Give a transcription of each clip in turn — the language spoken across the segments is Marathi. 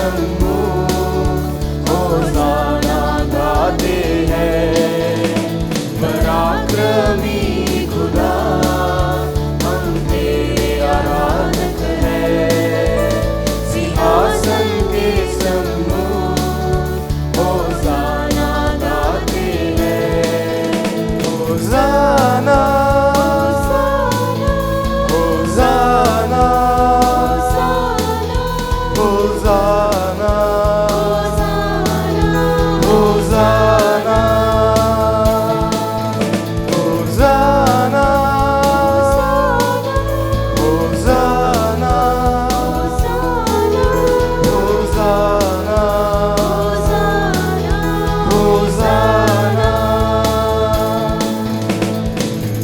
सम्मुख होसाना गाते हैं। पराक्रमी खुदा हम तेरे आराधक हैं। सिंहासन के सम्मुख होसाना गाते हैं। होसाना होसाना होसाना होसाना होसाना होसाना होसाना होसाना।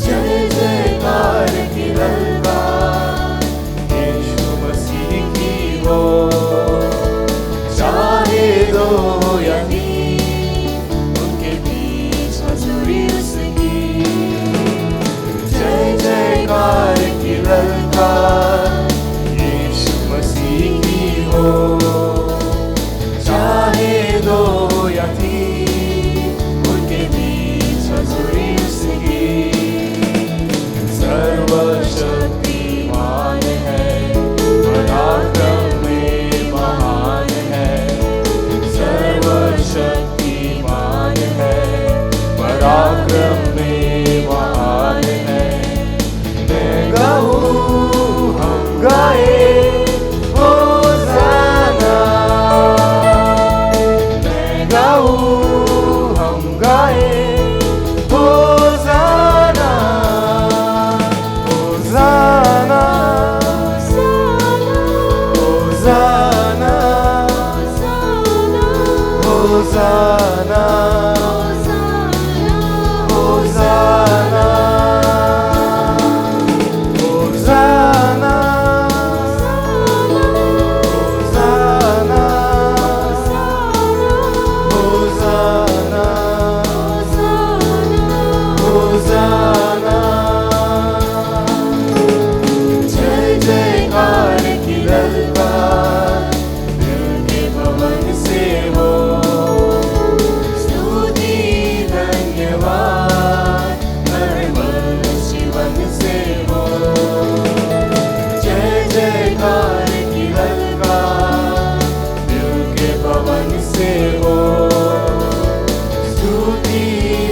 जय जयकार की ललकार यीशु मसीह की हो। चाहे दो या तीन उनके बीच हजूरी उसकी। जय जयकार की ललकार यीशु मसीह की हो। चाहे दो या तीन उनके बीच हजूरी उसकी। सर्वशक्तिमान है, पराक्रम में महान है। सर्वशक्तिमान है, पराक्रम में महान है। मैं गाऊं हम गाए होसाना। मैं गाऊं हम गाए होसाना। होसाना होसाना होसाना होसाना होसाना होसाना होसाना। जय जयकार की ललकार दिल के भवन से हो। स्तुति धन्यवाद हर मन जीवन से हो। जय जयकार की ललकार दिल के भवन से हो। स्तुति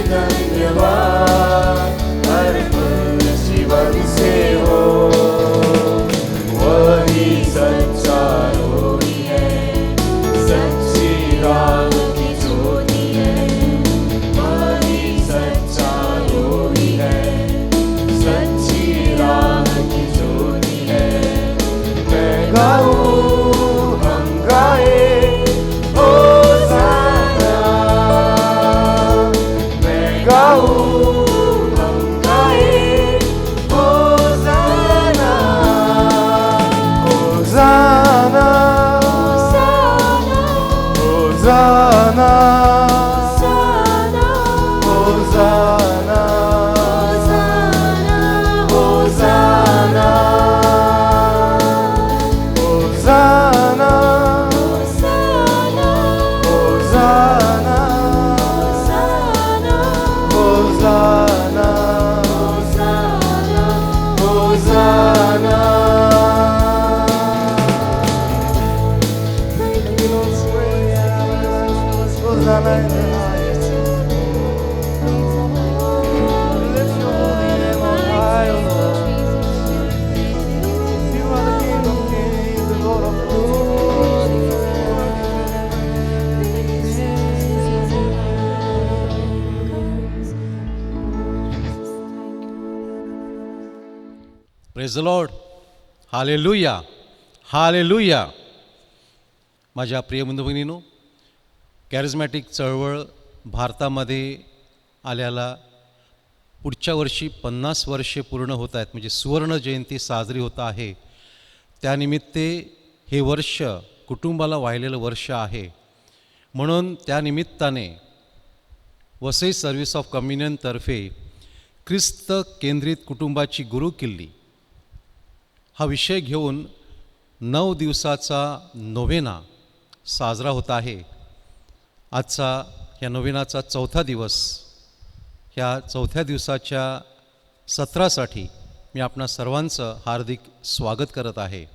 धन्यवाद हर मन जीवन से हो। वही सच्चा रोही है, सच्ची राह की ज्योति है। वही सच्चा रोही है, सच्ची राह की ज्योति है। मैं गाऊं हम गाए होसाना। मैं गाऊं हम गाए होसाना। होसाना होसाना होसाना होसाना होसाना होसाना होसाना होसाना। Hosanna in the highest. Lift your holy name on high, O Lord. You are the King of kings, the Lord of praise the Lord. Hallelujah hallelujah. माझ्या प्रिय बंधू भगिनींनो, कॅरिझमॅटिक चळवळ भारतामध्ये आल्याला पुढच्या वर्षी 50 वर्षे पूर्ण होत आहेत. म्हणजे सुवर्ण जयंती साजरी होत आहे. त्यानिमित्ते हे वर्ष कुटुंबाला वाहिलेलं वर्ष आहे. म्हणून त्यानिमित्ताने वसई सर्व्हिस ऑफ कम्युनियनतर्फे ख्रिस्त केंद्रित कुटुंबाची गुरुकिल्ली हा विषय घेऊन 9 दिवसाचा नोवेना साजरा होत आहे. आजचा या नोवेनाचा चौथा दिवस. ह्या चौथ्या दिवसाच्या सत्रासाठी मी आपणा सर्वांचं हार्दिक स्वागत करत आहे.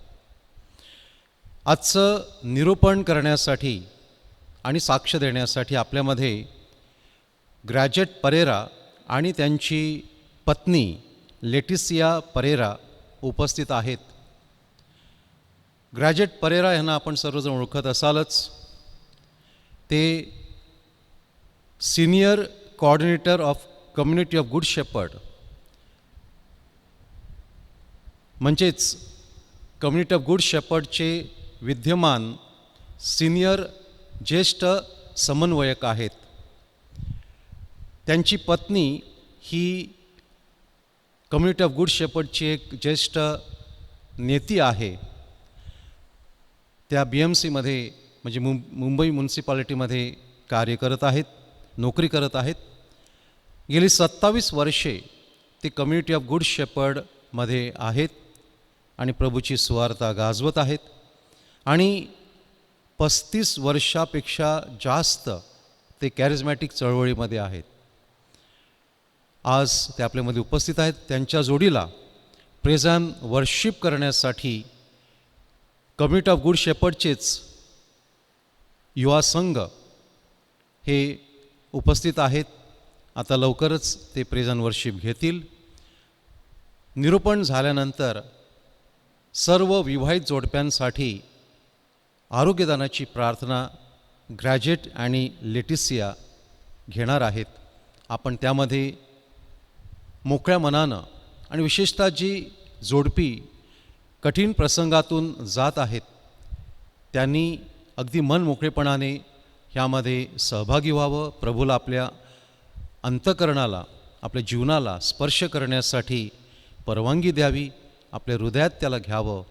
आजचं निरूपण करण्यासाठी आणि साक्ष देण्यासाठी आपल्यामध्ये ग्रॅजेट परेरा आणि त्यांची पत्नी लेटिसिया परेरा उपस्थित आहेत. ग्रॅजेट परेरा यांना आपण सर्वजण ओळखत असालच. ते senior coordinator of Community of Good Shepherd, म्हणजेच कम्युनिटी ऑफ गुड शेपर्डचे विद्यमान सिनियर ज्येष्ठ समन्वयक आहेत. त्यांची पत्नी ही कम्युनिटी ऑफ गुड शेपर्डची एक ज्येष्ठ नेती आहे. त्या BMCमध्ये म्हणजे मुंबई म्युन्सिपालिटीमध्ये कार्य करत आहेत, नोकरी करत आहेत. गेली 27 वर्षे ते कम्युनिटी ऑफ गुड शेपर्डमध्ये आहेत आणि प्रभूची सुवार्ता गाजवत आहेत. आणि 35 वर्षापेक्षा जास्त ते कॅरिझमॅटिक चळवळीमध्ये आहेत. आज ते आपल्यामध्ये उपस्थित आहेत. त्यांच्या जोडीला प्रेज अँड वर्शिप करण्यासाठी कम्युनिटी ऑफ गुड शेपर्डचेच युवा संघ हे उपस्थित आहेत. आता लवकरच ते प्रेज अँड वर्शिप घेतील. निरूपण झाल्यानंतर सर्व विवाहित जोडप्यांसाठी आरोग्यदानाची प्रार्थना ग्रॅजेट आणि लेटिसिया घेणार आहेत. आपण त्यामध्ये मोकळ्या मनानं आणि विशेषतः जी जोडपी कठीण प्रसंगातून जात आहेत त्यांनी अगदी मन मोकळेपणाने ह्यामध्ये सहभागी व्हावं. प्रभूला आपल्या अंतःकरणाला, आपल्या जीवनाला स्पर्श करण्यासाठी परवानगी द्यावी, आपल्या हृदयात त्याला घ्यावं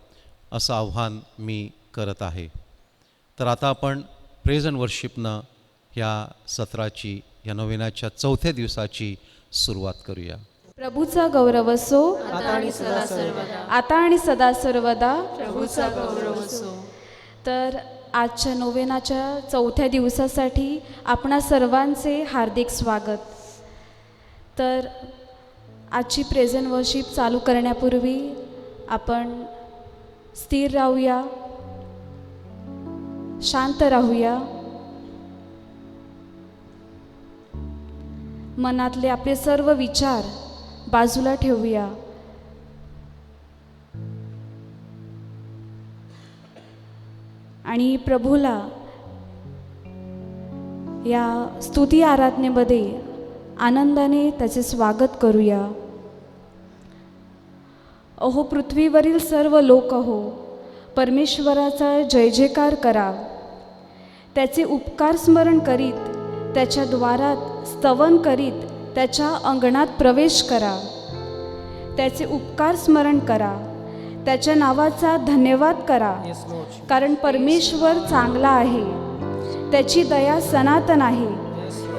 असं आव्हान मी करत आहे. तर आता आपण प्रेज अँड वर्शिपनं ह्या सत्राची, या नोवेनाच्या चौथ्या दिवसाची सुरुवात करूया. प्रभूचा गौरव असो आता आणि सदा सर्वदा. आता आणि सदा सर्वदा. प्रभूचा गौरव असो. तर आजच्या नोवेनाच्या चौथ्या दिवसासाठी आपणा सर्वांचे हार्दिक स्वागत. तर आजची प्रेझेंट वर्शिप चालू करण्यापूर्वी आपण स्थिर राहूया, शांत राहूया. मनातले आपले सर्व विचार बाजूला ठेवूया. आणि प्रभूला या स्तुती आराधनेमध्ये आनंदाने त्याचे स्वागत करूया. अहो पृथ्वीवरील सर्व लोक हो, परमेश्वराचा जय जयकार करा. त्याचे उपकार स्मरण करीत त्याच्या द्वारात स्तवन करीत त्याच्या अंगणात प्रवेश करा. त्याचे उपकार स्मरण करा, त्याच्या नावाचा धन्यवाद करा. कारण परमेश्वर चांगला आहे, त्याची दया सनातन आहे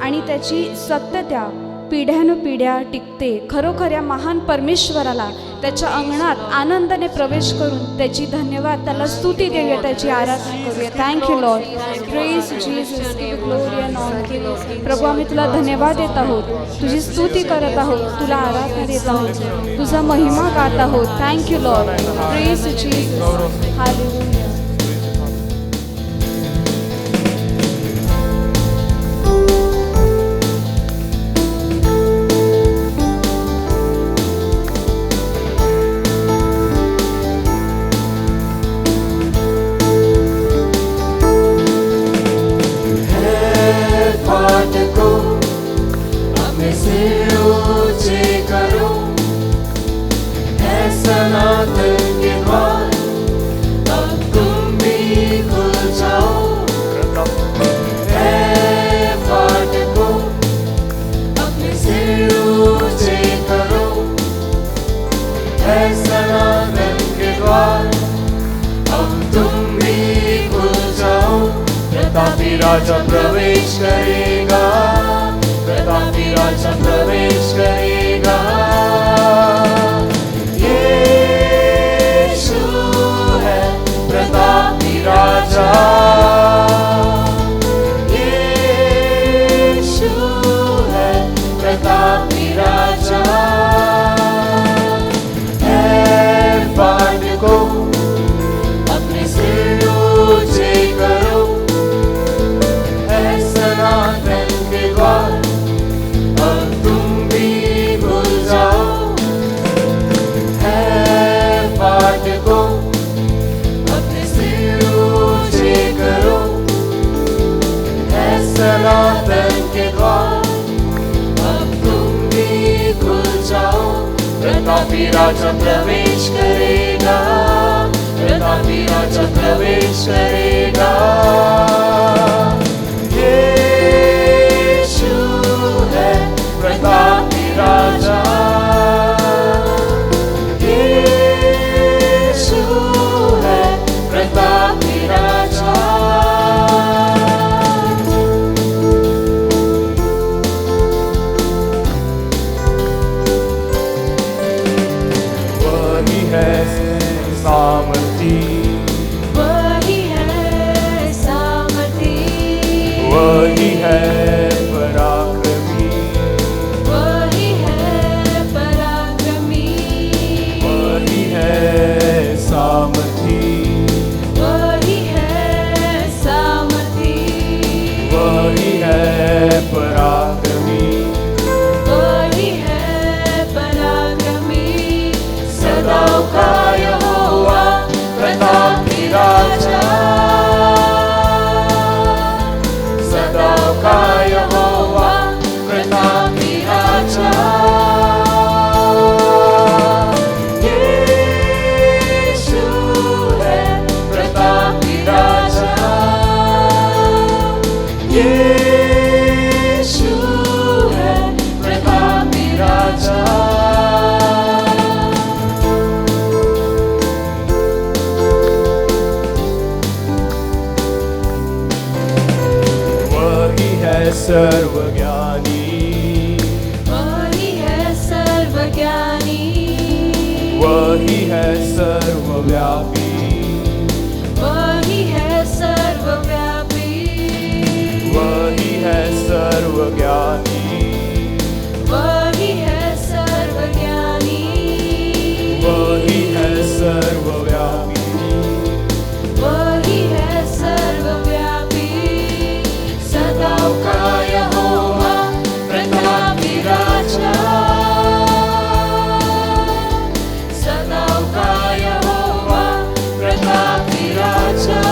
आणि त्याची सत्यता पिढ्यानुपिढ्या टिकते. खरोखर या महान परमेश्वराला त्याच्या अंगणात आनंदाने प्रवेश करून त्याची धन्यवाद, त्याला स्तुती देऊया, त्याची आराधना करूया. Thank you Lord, praise Jesus, give glory and honour. प्रभू आम्ही तुला धन्यवाद देत आहोत, तुझी स्तुती करत आहोत, तुला आराधना देत आहोत, तुझा महिमा गात आहोत. Thank you Lord, praise Jesus, hallelujah. राजा प्रवेश करेगा, प्रतापी राजा प्रवेश करेगा. यीशु है प्रतापी राजा. प्रतापी राजा प्रवेश करेगा, प्रतापी राजा प्रवेश करेगा। यीशु है प्रतापी राजा, यीशु है प्रतापी राजा। वही है सामर्थी, वही है सामर्थी, वही है पराक्रमी, वही है पराक्रमी, वही है सामर्थी, वही है सामर्थी, वही है पराक्रमी, वही है पराक्रमी। सदाओं का यहोवा प्रतापी राजा, सदाओं का यहोवा प्रतापी राजा। यीशु है प्रतापी राजा, यीशु है प्रतापी राजा। वही है सर्वज्ञानी, वही है सर्वज्ञानी, वही है सर्वव्यापी, वही है सर्वव्यापी, वही है सर्वज्ञानी, वही है सर्वज्ञानी, वही है सर्वव्यापी, वही है सर्वव्यापी। सदाओं का यहोवा प्रतापी राजा, सदाओं का यहोवा प्रतापी राजा।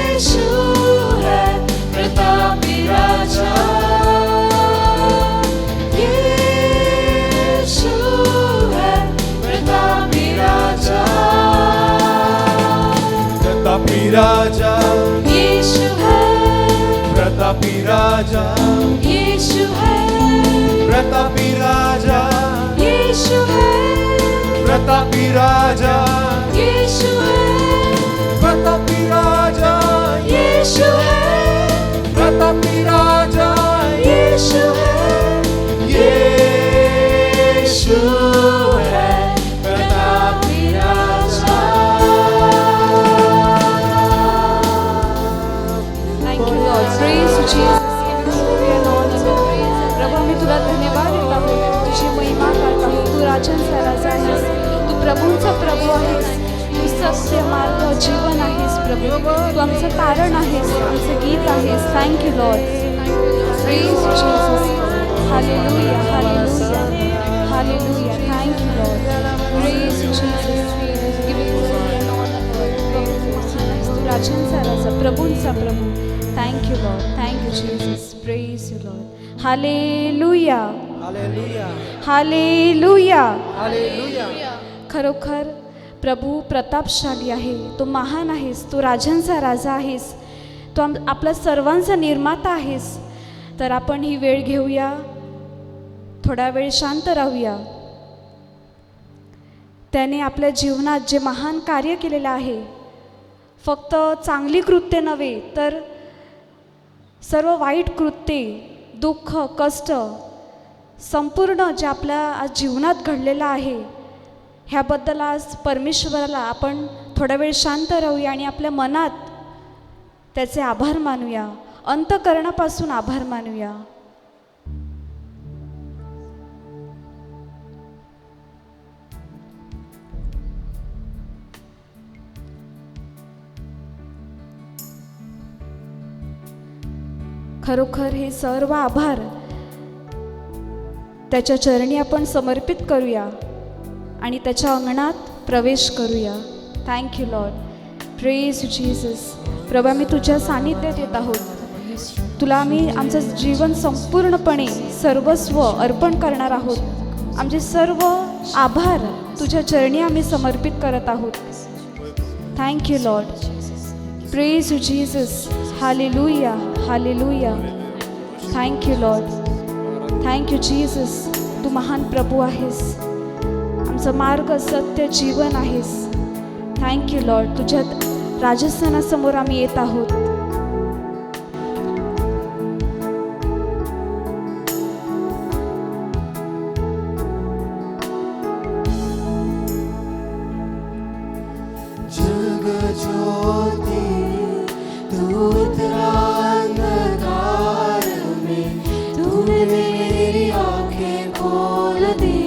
यीशु है प्रतापी राजा, यीशु है प्रतापी राजा। प्रतापी राजा, यीशु है, प्रतापी राजा, यीशु है, प्रतापी राजा, यीशु है, प्रतापी राजा, यीशु है, प्रतापी राजा, यीशु है, प्रतापी राजा, यीशु है, यीशु है प्रतापी राजा। Thank you Lord. Praise you Jesus. Give you glory and honor and praise. प्रभु मी तुला धन्यवाद देत आहोत, तुझी महिमा करत आहोत. तू राजांचा राजा आहेस, तू प्रभूंचा प्रभू आहेस, तू सत्य मार्ग जीवन आहेस प्रभू. तू आमचं तारण आहेस, आमचं गीत आहेस. Thank you Lord. Praise you Jesus. Hallelujah, hallelujah, hallelujah. Thank you Lord. Praise you Jesus. Give you glory and honour Lord. तू राजांचा राजा, प्रभूंचा प्रभू. Thank you Lord. Thank you Jesus. Praise you Lord. Hallelujah, hallelujah, hallelujah. खरोखर प्रभू प्रतापशाली आहे, तो महान आहेस, तो राजांचा राजा आहेस, तो आपला सर्वांचा निर्माता आहेस. तर आपण ही वेळ घेऊया, थोडा वेळ शांत राहूया. त्याने आपल्या जीवनात जे महान कार्य केलेलं आहे, फक्त चांगली कृत्ये नव्हे तर सर्व वाईट कृत्ये, दुःख, कष्ट, संपूर्ण जे आपल्या आज जीवनात घडलेलं आहे, ह्याबद्दल आज परमेश्वराला आपण थोडा वेळ शांत राहूया आणि आपल्या मनात त्याचे आभार मानूया, अंतःकरणापासून आभार मानूया. खरोखर हे सर्व आभार त्याच्या चरणी आपण समर्पित करूया आणि त्याच्या अंगणात प्रवेश करूया. Thank you Lord. Praise you Jesus. प्रभा, मी तुझ्या सानिध्यात येत आहोत. तुला आम्ही आमचं जीवन संपूर्णपणे सर्वस्व अर्पण करणार आहोत. आमचे सर्व आभार तुझ्या चरणी आम्ही समर्पित करत आहोत. Thank you Lord. Praise you Jesus. Hallelujah, hallelujah. Thank you Lord. Thank you Jesus. तू महान प्रभू आहेस. आमचा मार्ग सत्य जीवन आहेस. Thank you Lord. तुझ्या राजस्थानासमोर आम्ही येत आहोत. जगज्योति तू उतरा अंधकार में, तूने मेरी आंखें खोल दी.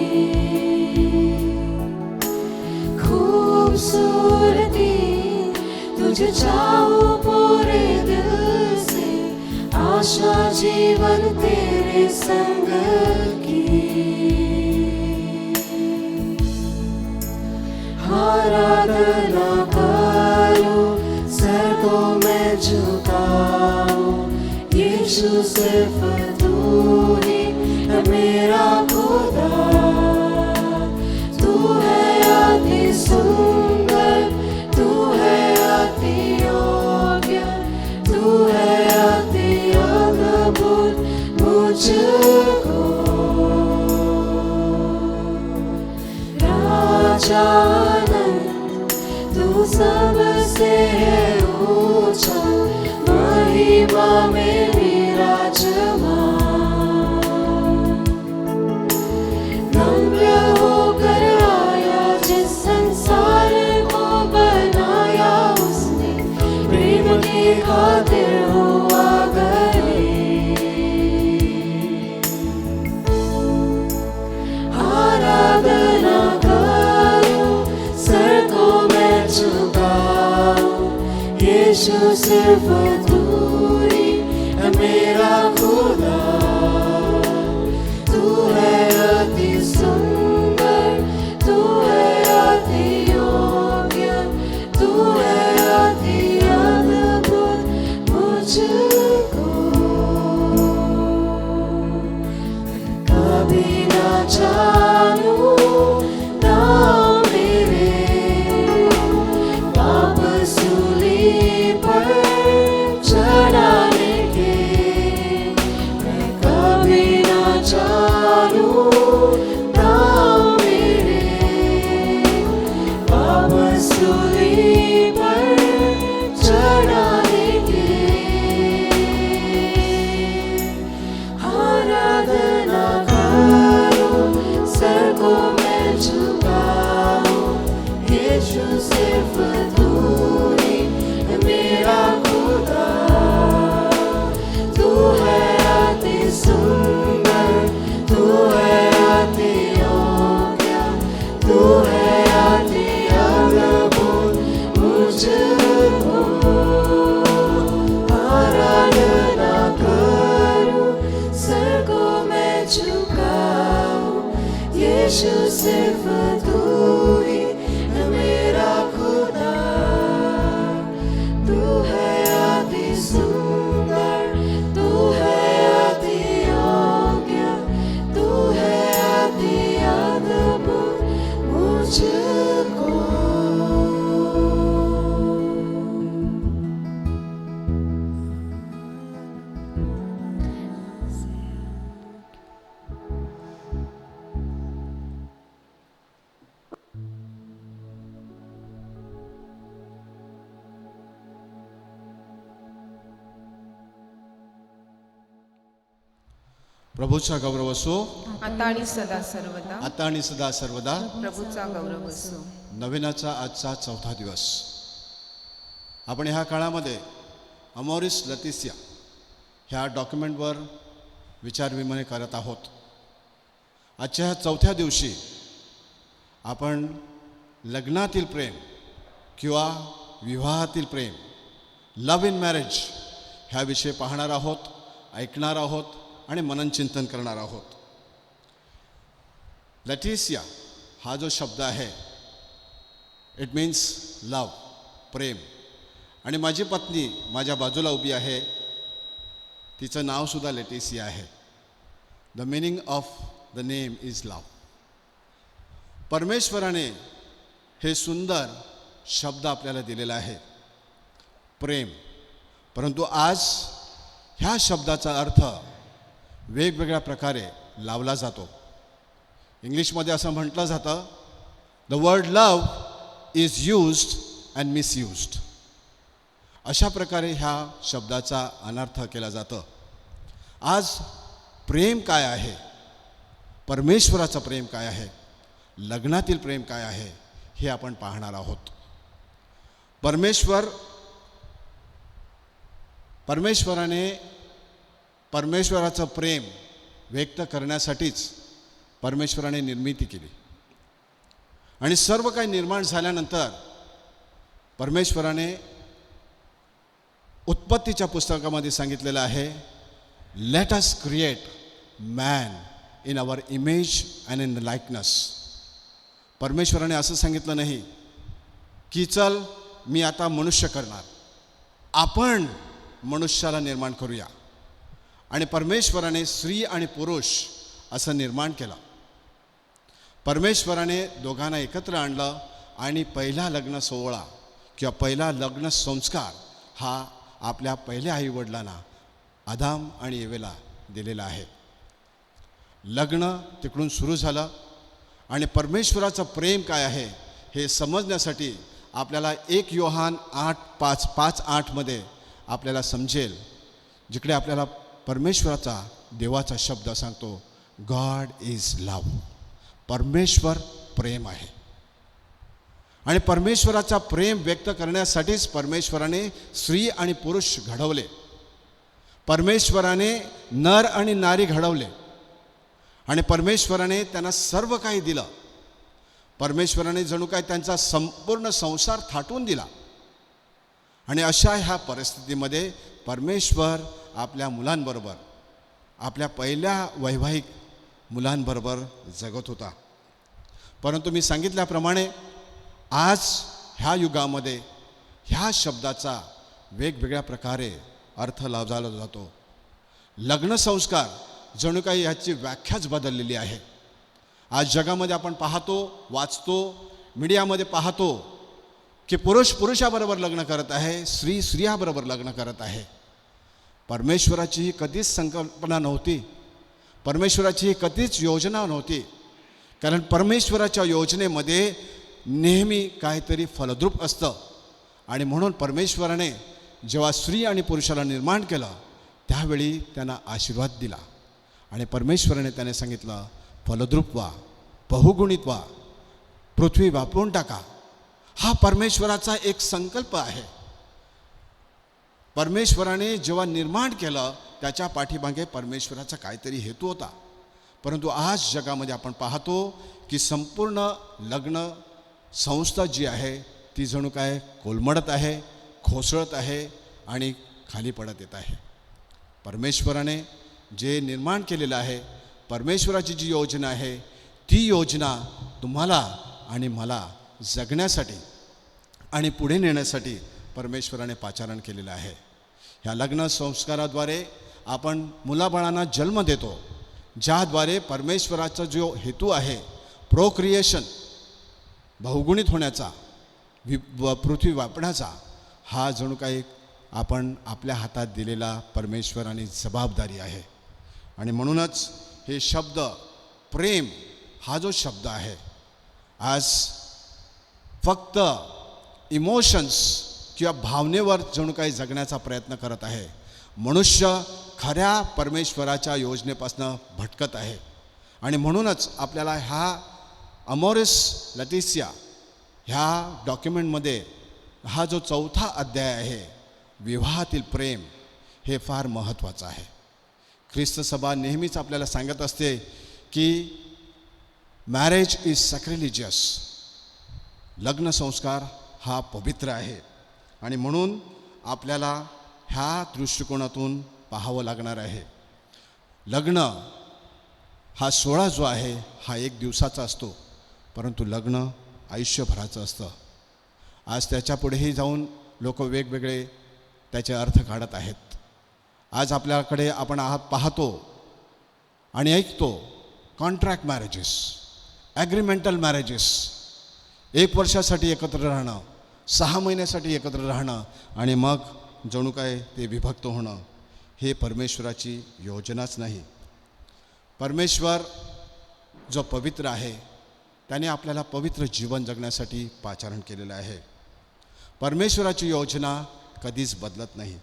खूबसूरती तुझे चाहूं पूरे दिल से, आशा जीवन तेरे संग की. आराधना करूं, सर को मैं झुकाऊं, यीशु सिर्फ तू ही है मेरा खुदा. तू है अति सुंदर, तू है अति योग्य, तू है अति अद्भुत मुझको. राजा तू सबसे है ऊंचा, महिमा में विराजमान. नम्र होकर आया जिस संसार को बनाया उसने, प्रेम की खातिर हुआ गरीब. आराधना यीशु सिर्फ तू ही है मेरा खुदा. तू है अति सुंदर, तू है अति योग्य, तू है अति अद्भुत मुझको. कभी ना जानूं ना चढ़ाने के, मैं कभी ना जानूं ना मेरे पाप सूली पर चढ़ाने के. आराधना करूं, सर को मैं झुकाऊं, यीशु सिर्फ तू ही है मेरा खुदा. तू है अति सुंदर, तू है अति योग्य, तू है अति अद्भुत मुझको. आराधना करूं, सर को मैं झुकाऊं, यीशु सिर्फ तू ही है मेरा खुदा. तू है अति सुंदर, तू है अति योग्य, तू है अति अद्भुत मुझको. प्रभूचा गौरव असो, आता आणि सदा सर्वदा. आता आणि सदा सर्वदा. प्रभूचा गौरव असो. नवीनाचा आजचा 4था दिवस. आपण ह्या काळामध्ये अमोरिस लतिसिया ह्या डॉक्युमेंटवर विचारविनिमय करत आहोत. आजच्या ह्या 4थ्या दिवशी आपण लग्नातील प्रेम किंवा विवाहातील प्रेम, लव्ह इन मॅरेज ह्याविषयी पाहणार आहोत, ऐकणार आहोत आणि मननचिंतन करणार आहोत. लटिसिया हा जो शब्द आहे, इट मीन्स लव, प्रेम. आणि माझी पत्नी माझ्या बाजूला उभी आहे, तिचं नावसुद्धा लेटिसिया आहे. The meaning of the name is love. परमेश्वराने हे सुंदर शब्द आपल्याला दिलेला आहे, प्रेम. परंतु आज ह्या शब्दाचा अर्थ वेगवेगळ्या प्रकारे लावला जातो. इंग्लिशमध्ये असं म्हटलं जातं, the word love is used and misused. अशा प्रकारे ह्या शब्दाचा अनर्थ केला जातं. आज प्रेम काय आहे, परमेश्वराचं प्रेम काय आहे, लग्नातील प्रेम काय आहे, हे आपण पाहणार आहोत. परमेश्वराने परमेश्वराचं प्रेम व्यक्त करण्यासाठीच परमेश्वराने निर्मिती केली. आणि सर्व काही निर्माण झाल्यानंतर परमेश्वराने उत्पत्तीच्या पुस्तकामध्ये सांगितलेलं आहे, let us create man in our image and in the likeness. परमेश्वराने असं सांगितलं नाही की चल मी आता मनुष्य करणार, आपण मनुष्याला निर्माण करूया. आणि परमेश्वराने स्त्री आणि पुरुष असं निर्माण केलं. परमेश्वराने दोघांना एकत्र आणलं आणि पहिला लग्न सोहळा किंवा पहिला लग्न संस्कार हा आपल्या पहिल्या आईवडिलांना आदाम आणि एवेला दिलेला आहे. लग्न तिकडून सुरू झालं. आणि परमेश्वराचं प्रेम काय आहे हे समजण्यासाठी आपल्याला 1 योहान 8:5-8 आपल्याला समजेल, जिकडे आपल्याला परमेश्वराचा देवाचा शब्द सांगतो, गॉड इज लव. परमेश्वर प्रेम आहे. आणि परमेश्वराचा प्रेम व्यक्त करण्यासाठीच परमेश्वराने स्त्री आणि पुरुष घडवले. परमेश्वराने नर आणि नारी घडवले. आणि परमेश्वराने त्यांना सर्व काही दिलं. परमेश्वराने जणू काय त्यांचा संपूर्ण संसार थाटून दिला. आणि अशा ह्या परिस्थितीमध्ये परमेश्वर आपल्या मुलांबरोबर, आपल्या पहिल्या वैवाहिक मुलांबरोबर जगत होता. परंतु मी सांगितल्याप्रमाणे आज ह्या युगामध्ये ह्या शब्दाचा वेगवेगळ्या प्रकारे अर्थ लावला जातो. लग्नसंस्कार जणू काही ह्याची व्याख्याच बदललेली आहे. आज जगामध्ये आपण पाहतो, वाचतो, मीडियामध्ये पाहतो की पुरुष पुरुषाबरोबर लग्न करत आहे, स्त्री स्त्रियाबरोबर लग्न करत आहे. परमेश्वराची ही कधीच संकल्पना नव्हती. परमेश्वराची ही कधीच योजना नव्हती. कारण परमेश्वराच्या योजनेमध्ये नेहमी काहीतरी फलद्रूप असतं. आणि म्हणून परमेश्वराने जेव्हा स्त्री आणि पुरुषाला निर्माण केलं त्यावेळी त्यांना आशीर्वाद दिला. आणि परमेश्वराने त्याने सांगितलं, फलद्रूप व्हा, बहुगुणित व्हा, पृथ्वी व्यापून टाका. हा परमेश्वराचा एक संकल्प आहे. परमेश्वराने जेव्हा निर्माण केलं त्याच्या पाठीमागे परमेश्वराचा काहीतरी हेतू होता. परंतु आज जगामध्ये आपण पाहतो की संपूर्ण लग्न संस्था जी आहे ती जणू काय कोलमडत आहे, कोसळत आहे आणि खाली पडत येत आहे. परमेश्वराने जे निर्माण केलेलं आहे, परमेश्वराची जी योजना आहे, ती योजना तुम्हाला आणि मला जगण्यासाठी आणि पुढे नेण्यासाठी परमेश्वराने पाचारण केलेलं आहे. ह्या लग्न संस्काराद्वारे आपण मुलाबाळांना जन्म देतो, ज्याद्वारे परमेश्वराचा जो हेतू आहे प्रोक्रिएशन, बहुगुणित होण्याचा, पृथ्वी व्यापण्याचा, हा जणू काही आपण आपल्या हातात दिलेला परमेश्वराने जबाबदारी आहे. आणि म्हणूनच हे शब्द प्रेम हा जो शब्द आहे आज फक्त इमोशन्स किंवा भावनेवर जणू काही जगण्याचा प्रयत्न करत आहे. मनुष्य खऱ्या परमेश्वराच्या योजनेपासून भटकत आहे. आणि म्हणूनच आपल्याला ह्या अमोरिस लटिसिया ह्या डॉक्युमेंटमध्ये हा जो 4था अध्याय आहे, विवाहातील प्रेम, हे फार महत्त्वाचं आहे. ख्रिस्त सभा नेहमीच आपल्याला सांगत असते की मॅरेज इज सॅक्रिलिजियस. लग्न संस्कार हा पवित्र आहे. आणि म्हणून आपल्याला ह्या दृष्टिकोनातून पाहावं लागणार आहे. लग्न हा सोहळा जो आहे हा 1 दिवसाचा असतो, परंतु लग्न आयुष्यभराचं असतं. आज त्याच्यापुढेही जाऊन लोक वेगवेगळे त्याचे अर्थ काढत आहेत. आज आपल्याकडे आपण पाहतो आणि ऐकतो कॉन्ट्रॅक्ट मॅरेजेस, ॲग्रीमेंटल मॅरेजेस, 1 वर्षासाठी एकत्र राहणं, 6 महिन्यासाठी एकत्र राहणं आणि मग जणू काय ते विभक्त होणं. हे परमेश्वराची योजनाच नाही. परमेश्वर जो पवित्र आहे त्याने आपल्याला पवित्र जीवन जगण्यासाठी पाचारण केलेलं आहे. परमेश्वराची योजना कधीच बदलत नाही.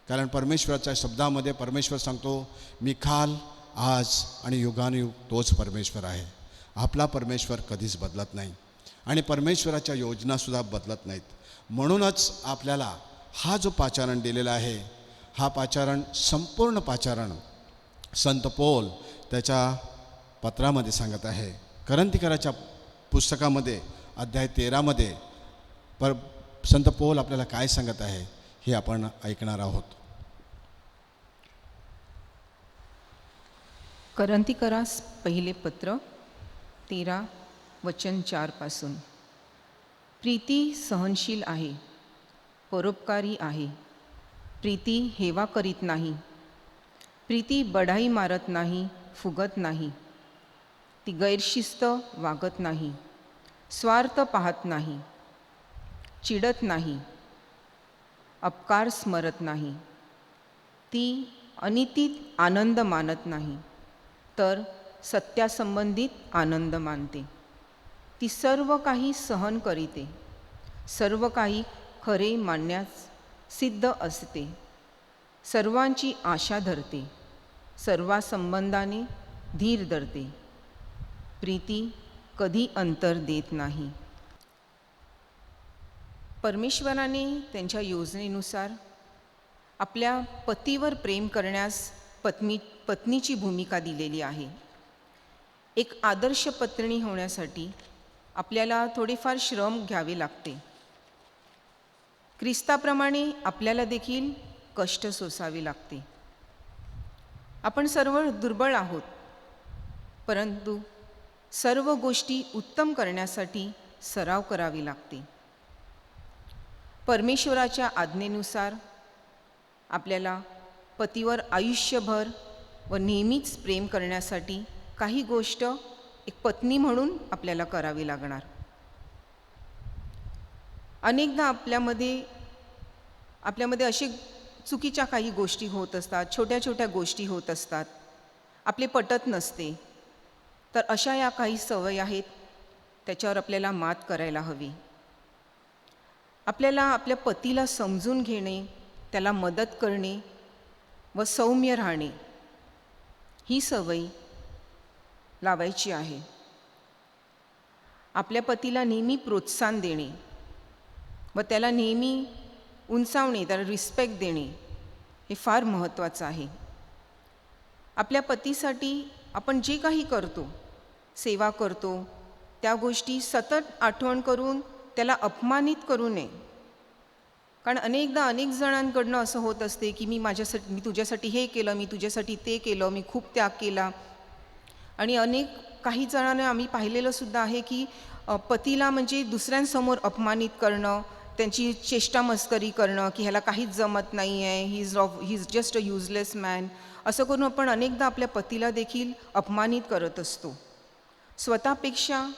कारण परमेश्वराच्या शब्दामध्ये परमेश्वर सांगतो, मी काल, आज आणि युगानुयुग तोच परमेश्वर आहे. आपला परमेश्वर कधीच बदलत नाही आणि परमेश्वराच्या योजनासुद्धा बदलत नाहीत. म्हणूनच आपल्याला हा जो पाचारण दिलेला आहे, हा पाचारण, संपूर्ण पाचारण संत पौल त्याच्या पत्रामध्ये सांगत आहे. करंथीकराच्या पुस्तकामध्ये अध्याय 13 संत पौल आपल्याला काय सांगत आहे हे आपण ऐकणार आहोत. करंथीकरास पहिले पत्र 13 वचन 4 पासून. प्रीती सहनशील आहे, परोपकारी आहे. प्रीती हेवा करीत नाही. प्रीती बढाई मारत नाही, फुगत नाही. ती गैरशिस्त वागत नाही, स्वार्थ पाहत नाही, चिडत नाही, अपकार स्मरत नाही. ती अनितीत आनंद मानत नाही, तर सत्यासंबंधित आनंद मानते. ती सर्व काही सहन करीते, सर्व काही खरे मानण्यास सिद्ध असते, सर्वांची आशा धरते, सर्वा संबंधाने धीर धरते. प्रीती कधी अंतर देत नाही. परमेश्वराने त्यांच्या योजनेनुसार आपल्या पतीवर प्रेम करण्यास पत्नीची भूमिका दिलेली आहे. एक आदर्श पत्नी होण्यासाठी आपल्याला थोडेफार श्रम घ्यावे लागते. ख्रिस्ताप्रमाणे आपल्याला देखील कष्ट सोसावे लागते. आपण सर्व दुर्बळ आहोत, परंतु सर्व गोष्टी उत्तम करण्यासाठी सराव करावी लागते. परमेश्वराच्या आज्ञेनुसार आपल्याला पतीवर आयुष्यभर व नेहमीच प्रेम करण्यासाठी काही गोष्ट एक पत्नी म्हणून आपल्याला करावी लागणार. अनेकदा आपल्यामध्ये असे चुकीच्या काही गोष्टी होत असतात, छोट्या छोट्या गोष्टी होत असतात, आपले पटत नसते. तर अशा या काही सवयी आहेत, त्याच्यावर आपल्याला मात करायला हवी. आपल्याला आपल्या पतीला समजून घेणे, त्याला मदत करणे व सौम्य राहणे ही सवय लावायची आहे. आपल्या पतीला नेहमी प्रोत्साहन देणे व त्याला नेहमी उंचावणे, त्याला रिस्पेक्ट देणे हे फार महत्त्वाचं आहे. आपल्या पतीसाठी आपण जे काही करतो, सेवा करतो, त्या गोष्टी सतत आठवण करून त्याला अपमानित करू नये. कारण अनेकदा अनेक जणांकडनं असं होत असते की मी तुझ्यासाठी हे केलं, मी तुझ्यासाठी ते केलं, मी खूप त्याग केला. आणि काही जणांना आम्ही पाहिलेलं सुद्धा आहे की पतीला म्हणजे दुसऱ्यांसमोर अपमानित करणं, त्यांची चेष्टा मस्करी करणं की ह्याला काहीच जमत नाही आहे, he is just a useless man, असं करून आपण अनेकदा आपल्या पतीला देखील अपमानित करत असतो. स्वतःपेक्षा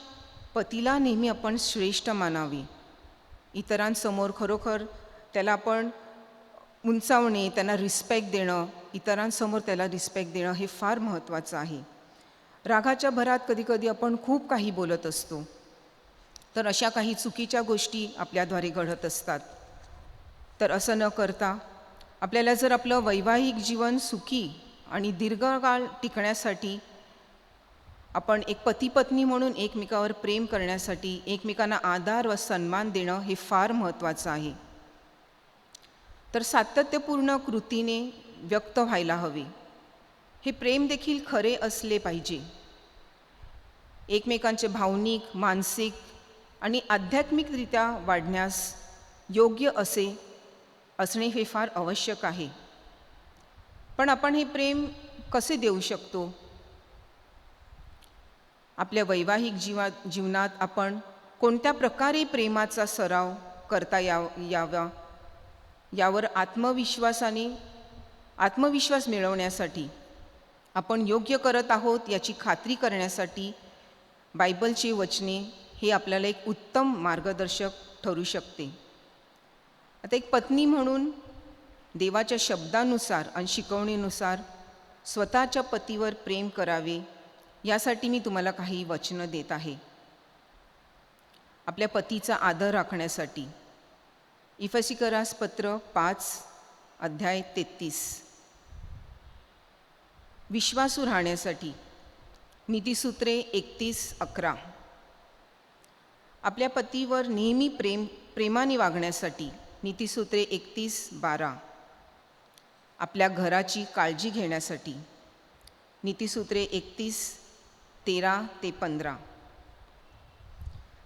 पतीला नेहमी आपण श्रेष्ठ मानावे. इतरांसमोर खरोखर त्याला आपण उंचावणे, त्यांना रिस्पेक्ट देणं, इतरांसमोर त्याला रिस्पेक्ट देणं हे फार महत्त्वाचं आहे. रागाच्या भरात कधीकधी आपण खूप काही बोलत असतो, तर अशा काही चुकीच्या गोष्टी आपल्याद्वारे घडत असतात. तर असं न करता आपल्याला जर आपलं वैवाहिक जीवन सुखी आणि दीर्घकाळ टिकण्यासाठी आपण एक पती पत्नी म्हणून एकमेकावर प्रेम करण्यासाठी एकमेकांना आदर व सन्मान देणं हे फार महत्त्वाचं आहे. तर सातत्यपूर्ण कृतीने व्यक्त व्हायला हवे. हे प्रेम देखील खरे असले पाहिजे. एकमेकांचे भावनिक, मानसिक आणि आध्यात्मिकरित्या वाढण्यास योग्य असणे हे फार आवश्यक आहे. पण आपण हे प्रेम कसे देऊ शकतो? आपल्या वैवाहिक जीवनात आपण कोणत्या प्रकारे प्रेमाचा सराव करता यावा यावर आत्मविश्वासाने आत्मविश्वास मिळवण्यासाठी, आपण योग्य करत आहोत याची खात्री करण्यासाठी बायबलची वचने हे आपल्याला एक उत्तम मार्गदर्शक ठरू शकते. आता एक पत्नी म्हणून देवाच्या शब्दानुसार आणि शिकवणीनुसार स्वतःच्या पतीवर प्रेम करावे यासाठी मी तुम्हाला काही वचनं देत आहे. आपल्या पतीचा आदर राखण्यासाठी इफिसिकरास पत्र 5 अध्याय 33. विश्वासू राहण्यासाठी नीतिसूत्रे 31:11. आपल्या पतीवर नेहमी प्रेमाने वागण्यासाठी नीतिसूत्रे 31:12. आपल्या घराची काळजी घेण्यासाठी नीतिसूत्रे 31:13-15.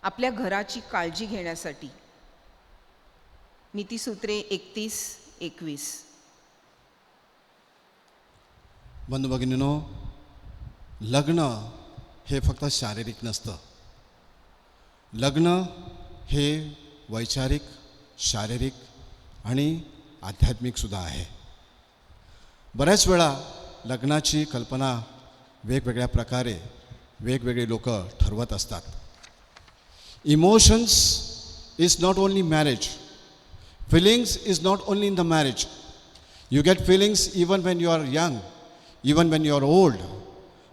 आपल्या घराची काळजी घेण्यासाठी नीतिसूत्रे 31:21. बंधू भगिनींनो, लग्न हे फक्त शारीरिक नसतं. लग्न हे वैचारिक, शारीरिक आणि आध्यात्मिकसुद्धा आहे. बऱ्याच वेळा लग्नाची कल्पना वेगवेगळ्या प्रकारे वेगवेगळे लोक ठरवत असतात. Emotions is not only marriage. Feelings is not only in the marriage. You get feelings even when you are young, even when you are old,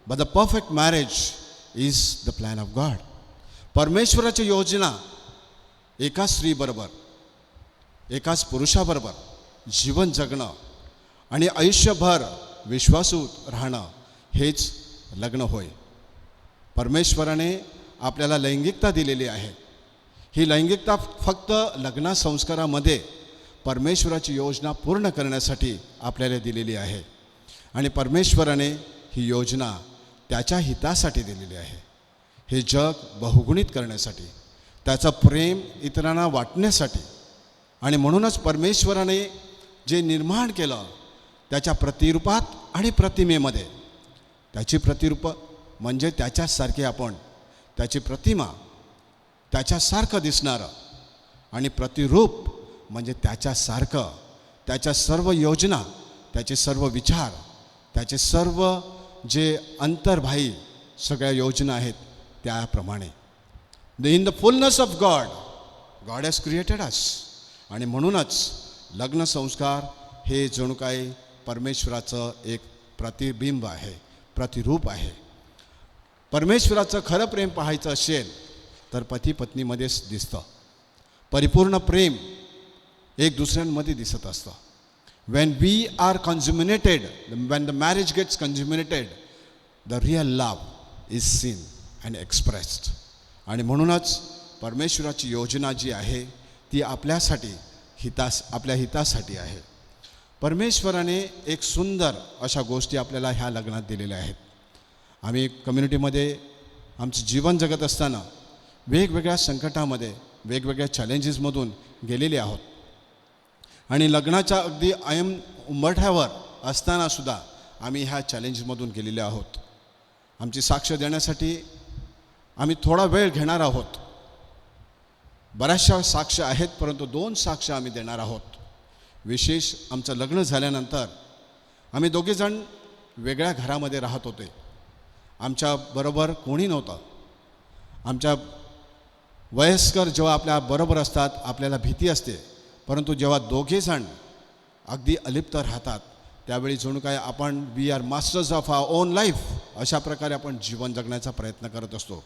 but the perfect marriage is the plan of God. परमेश्वराची योजना एका स्त्रीबरोबर, एकाच पुरुषाबरोबर जीवन जगणं आणि आयुष्यभर विश्वासू राहणं हेच लग्न होय. परमेश्वराने आपल्याला लैंगिकता दिलेली आहे. ही लैंगिकता फक्त लग्न संस्कारामध्ये परमेश्वराची योजना पूर्ण करण्यासाठी आपल्याला दिलेली आहे. आणि परमेश्वराने ही योजना त्याच्या हितासाठी दिलेली आहे. हे जग बहुगुणित करण्यासाठी, त्याचं प्रेम इतरांना वाटण्यासाठी. आणि म्हणूनच परमेश्वराने जे निर्माण केलं त्याच्या प्रतिरूपात आणि प्रतिमेमध्ये, त्याची प्रतिरूप म्हणजे त्याच्यासारखे आपण, त्याची प्रतिमा त्याच्यासारखं दिसणारं, आणि प्रतिरूप म्हणजे त्याच्यासारखं, त्याच्या सर्व योजना, त्याचे सर्व विचार, त्याचे सर्व जे अंतर्बाह्य सगळ्या योजना आहेत त्याप्रमाणे. In the fullness of God, God has created us. आणि म्हणूनच लग्न संस्कार हे जणू काही परमेश्वराचं एक प्रतिबिंब आहे, प्रतिरूप आहे. परमेश्वराचं खरं प्रेम पाहायचं असेल तर पती पत्नीमध्येच दिसतं. परिपूर्ण प्रेम एक दुसऱ्यांमध्ये दिसत असतं. When we are consummated, when the marriage gets consummated, the real love is seen and expressed. आणि म्हणूनच परमेश्वराची योजना जी आहे ती आपल्यासाठी आपल्या हितासाठी आहे. परमेश्वराने एक सुंदर अशा गोष्टी आपल्याला ह्या लग्नात दिलेल्या आहेत. आम्ही कम्युनिटीमध्ये आमचं जीवन जगत असताना वेगवेगळ्या संकटामध्ये, वेगवेगळ्या चॅलेंजेसमधून गेलेले आहोत. आणि लग्नाच्या अगदी उंबरठ्यावर असतानासुद्धा आम्ही ह्या चॅलेंजमधून गेलेले आहोत. आमची साक्ष देण्यासाठी आम्ही थोडा वेळ घेणार आहोत. बऱ्याचशा साक्ष आहेत, परंतु 2 साक्ष आम्ही देणार आहोत. विशेष आमचं लग्न झाल्यानंतर आम्ही दोघेजण वेगळ्या घरामध्ये राहत होते. आमच्याबरोबर कोणी नव्हतं. आमच्या वयस्कर जेव्हा आपल्या बरोबर असतात आपल्याला भीती असते, परंतु जेव्हा दोघेजण अगदी अलिप्त राहतात त्यावेळी जणू काय आपण we are masters of our own life अशा प्रकारे आपण जीवन जगण्याचा प्रयत्न करत असतो.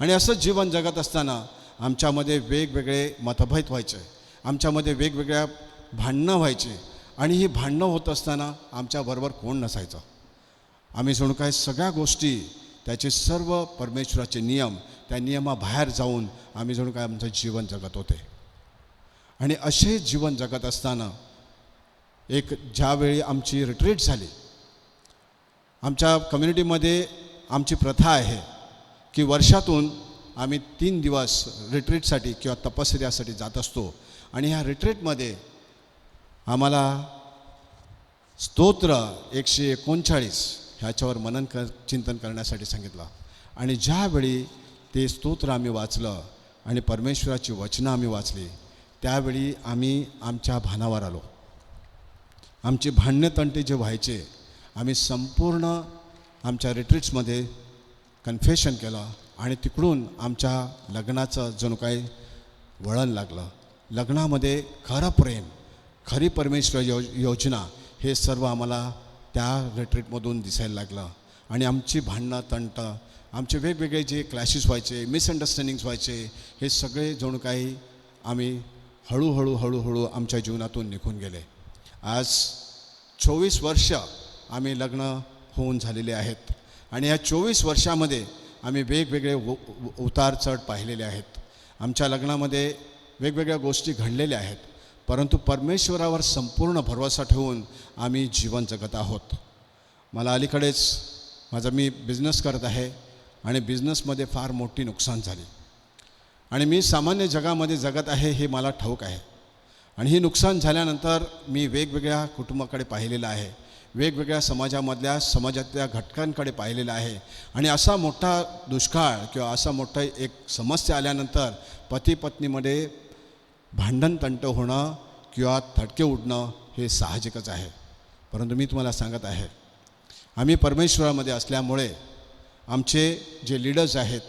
आणि असंच जीवन जगत असताना आमच्यामध्ये वेगवेगळे मतभेद व्हायचे, आमच्यामध्ये वेगवेगळ्या भांडणं व्हायची. आणि ही भांडणं होत असताना आमच्याबरोबर कोण नसायचं. आम्ही जणू काय सगळ्या गोष्टी, त्याचे सर्व परमेश्वराचे नियम, त्या नियमाबाहेर जाऊन आम्ही जणू काय आमचं जीवन जगत होते. आणि असे जीवन जगत असताना एक ज्यावेळी आमची रिट्रीट झाली, आमच्या कम्युनिटीमध्ये आमची प्रथा आहे की वर्षातून आम्ही 3 दिवस रिट्रीटसाठी किंवा तपश्चर्यासाठी जात असतो. आणि ह्या रिट्रीटमध्ये आम्हाला स्तोत्र 139 ह्याच्यावर चिंतन करण्यासाठी सांगितलं. आणि ज्यावेळी ते स्तोत्र आम्ही वाचलं आणि परमेश्वराची वचनं आम्ही वाचली त्यावेळी आम्ही आमच्या भानावर आलो. आमची भांडणे तंटे जे व्हायचे आम्ही संपूर्ण आमच्या रिट्रीट्समध्ये कन्फेशन केलं आणि तिकडून आमच्या लग्नाचं जणू काही वळण लागलं. लग्नामध्ये खरं प्रेम, खरी परमेश्वर योजना हे सर्व आम्हाला त्या रिट्रीटमधून दिसायला लागलं. आणि आमची भांडणं तंट, आमचे वेगवेगळे जे क्लॅशेस व्हायचे, मिसअंडरस्टँडिंग्स व्हायचे, हे सगळे जणू काही आम्ही हळूहळू आमच्या जीवनातून निघून गेले. आज 24 वर्ष आम्ही लग्न होऊन झालेले आहेत आणि या 24 वर्षामध्ये आम्ही वेगवेगळे उतार चढ पाहिलेले आहेत. आमच्या लग्नामध्ये वेगवेगळ्या गोष्टी घडलेल्या आहेत, परंतु परमेश्वरावर संपूर्ण भरवसा ठेवून आम्ही जीवन जगत आहोत. मला अलीकडेच मी बिझनेस करत आहे आणि बिझनेसमध्ये फार मोठी नुकसान झाली आणि मी सामान्य जगामध्ये जगत आहे हे मला ठाऊक आहे. आणि ही नुकसान झाल्यानंतर मी वेगवेगळ्या कुटुंबाकडे पाहिलेलं आहे, वेगवेगळ्या समाजातल्या घटकांकडे पाहिलेलं आहे. आणि असा मोठा दुष्काळ किंवा असा मोठा एक समस्या आल्यानंतर पती पत्नीमध्ये भांडण तंट होणं किंवा थडके उडणं हे साहजिकच आहे. परंतु मी तुम्हाला सांगत आहे, आम्ही परमेश्वरामध्ये असल्यामुळे आमचे जे लीडर्स आहेत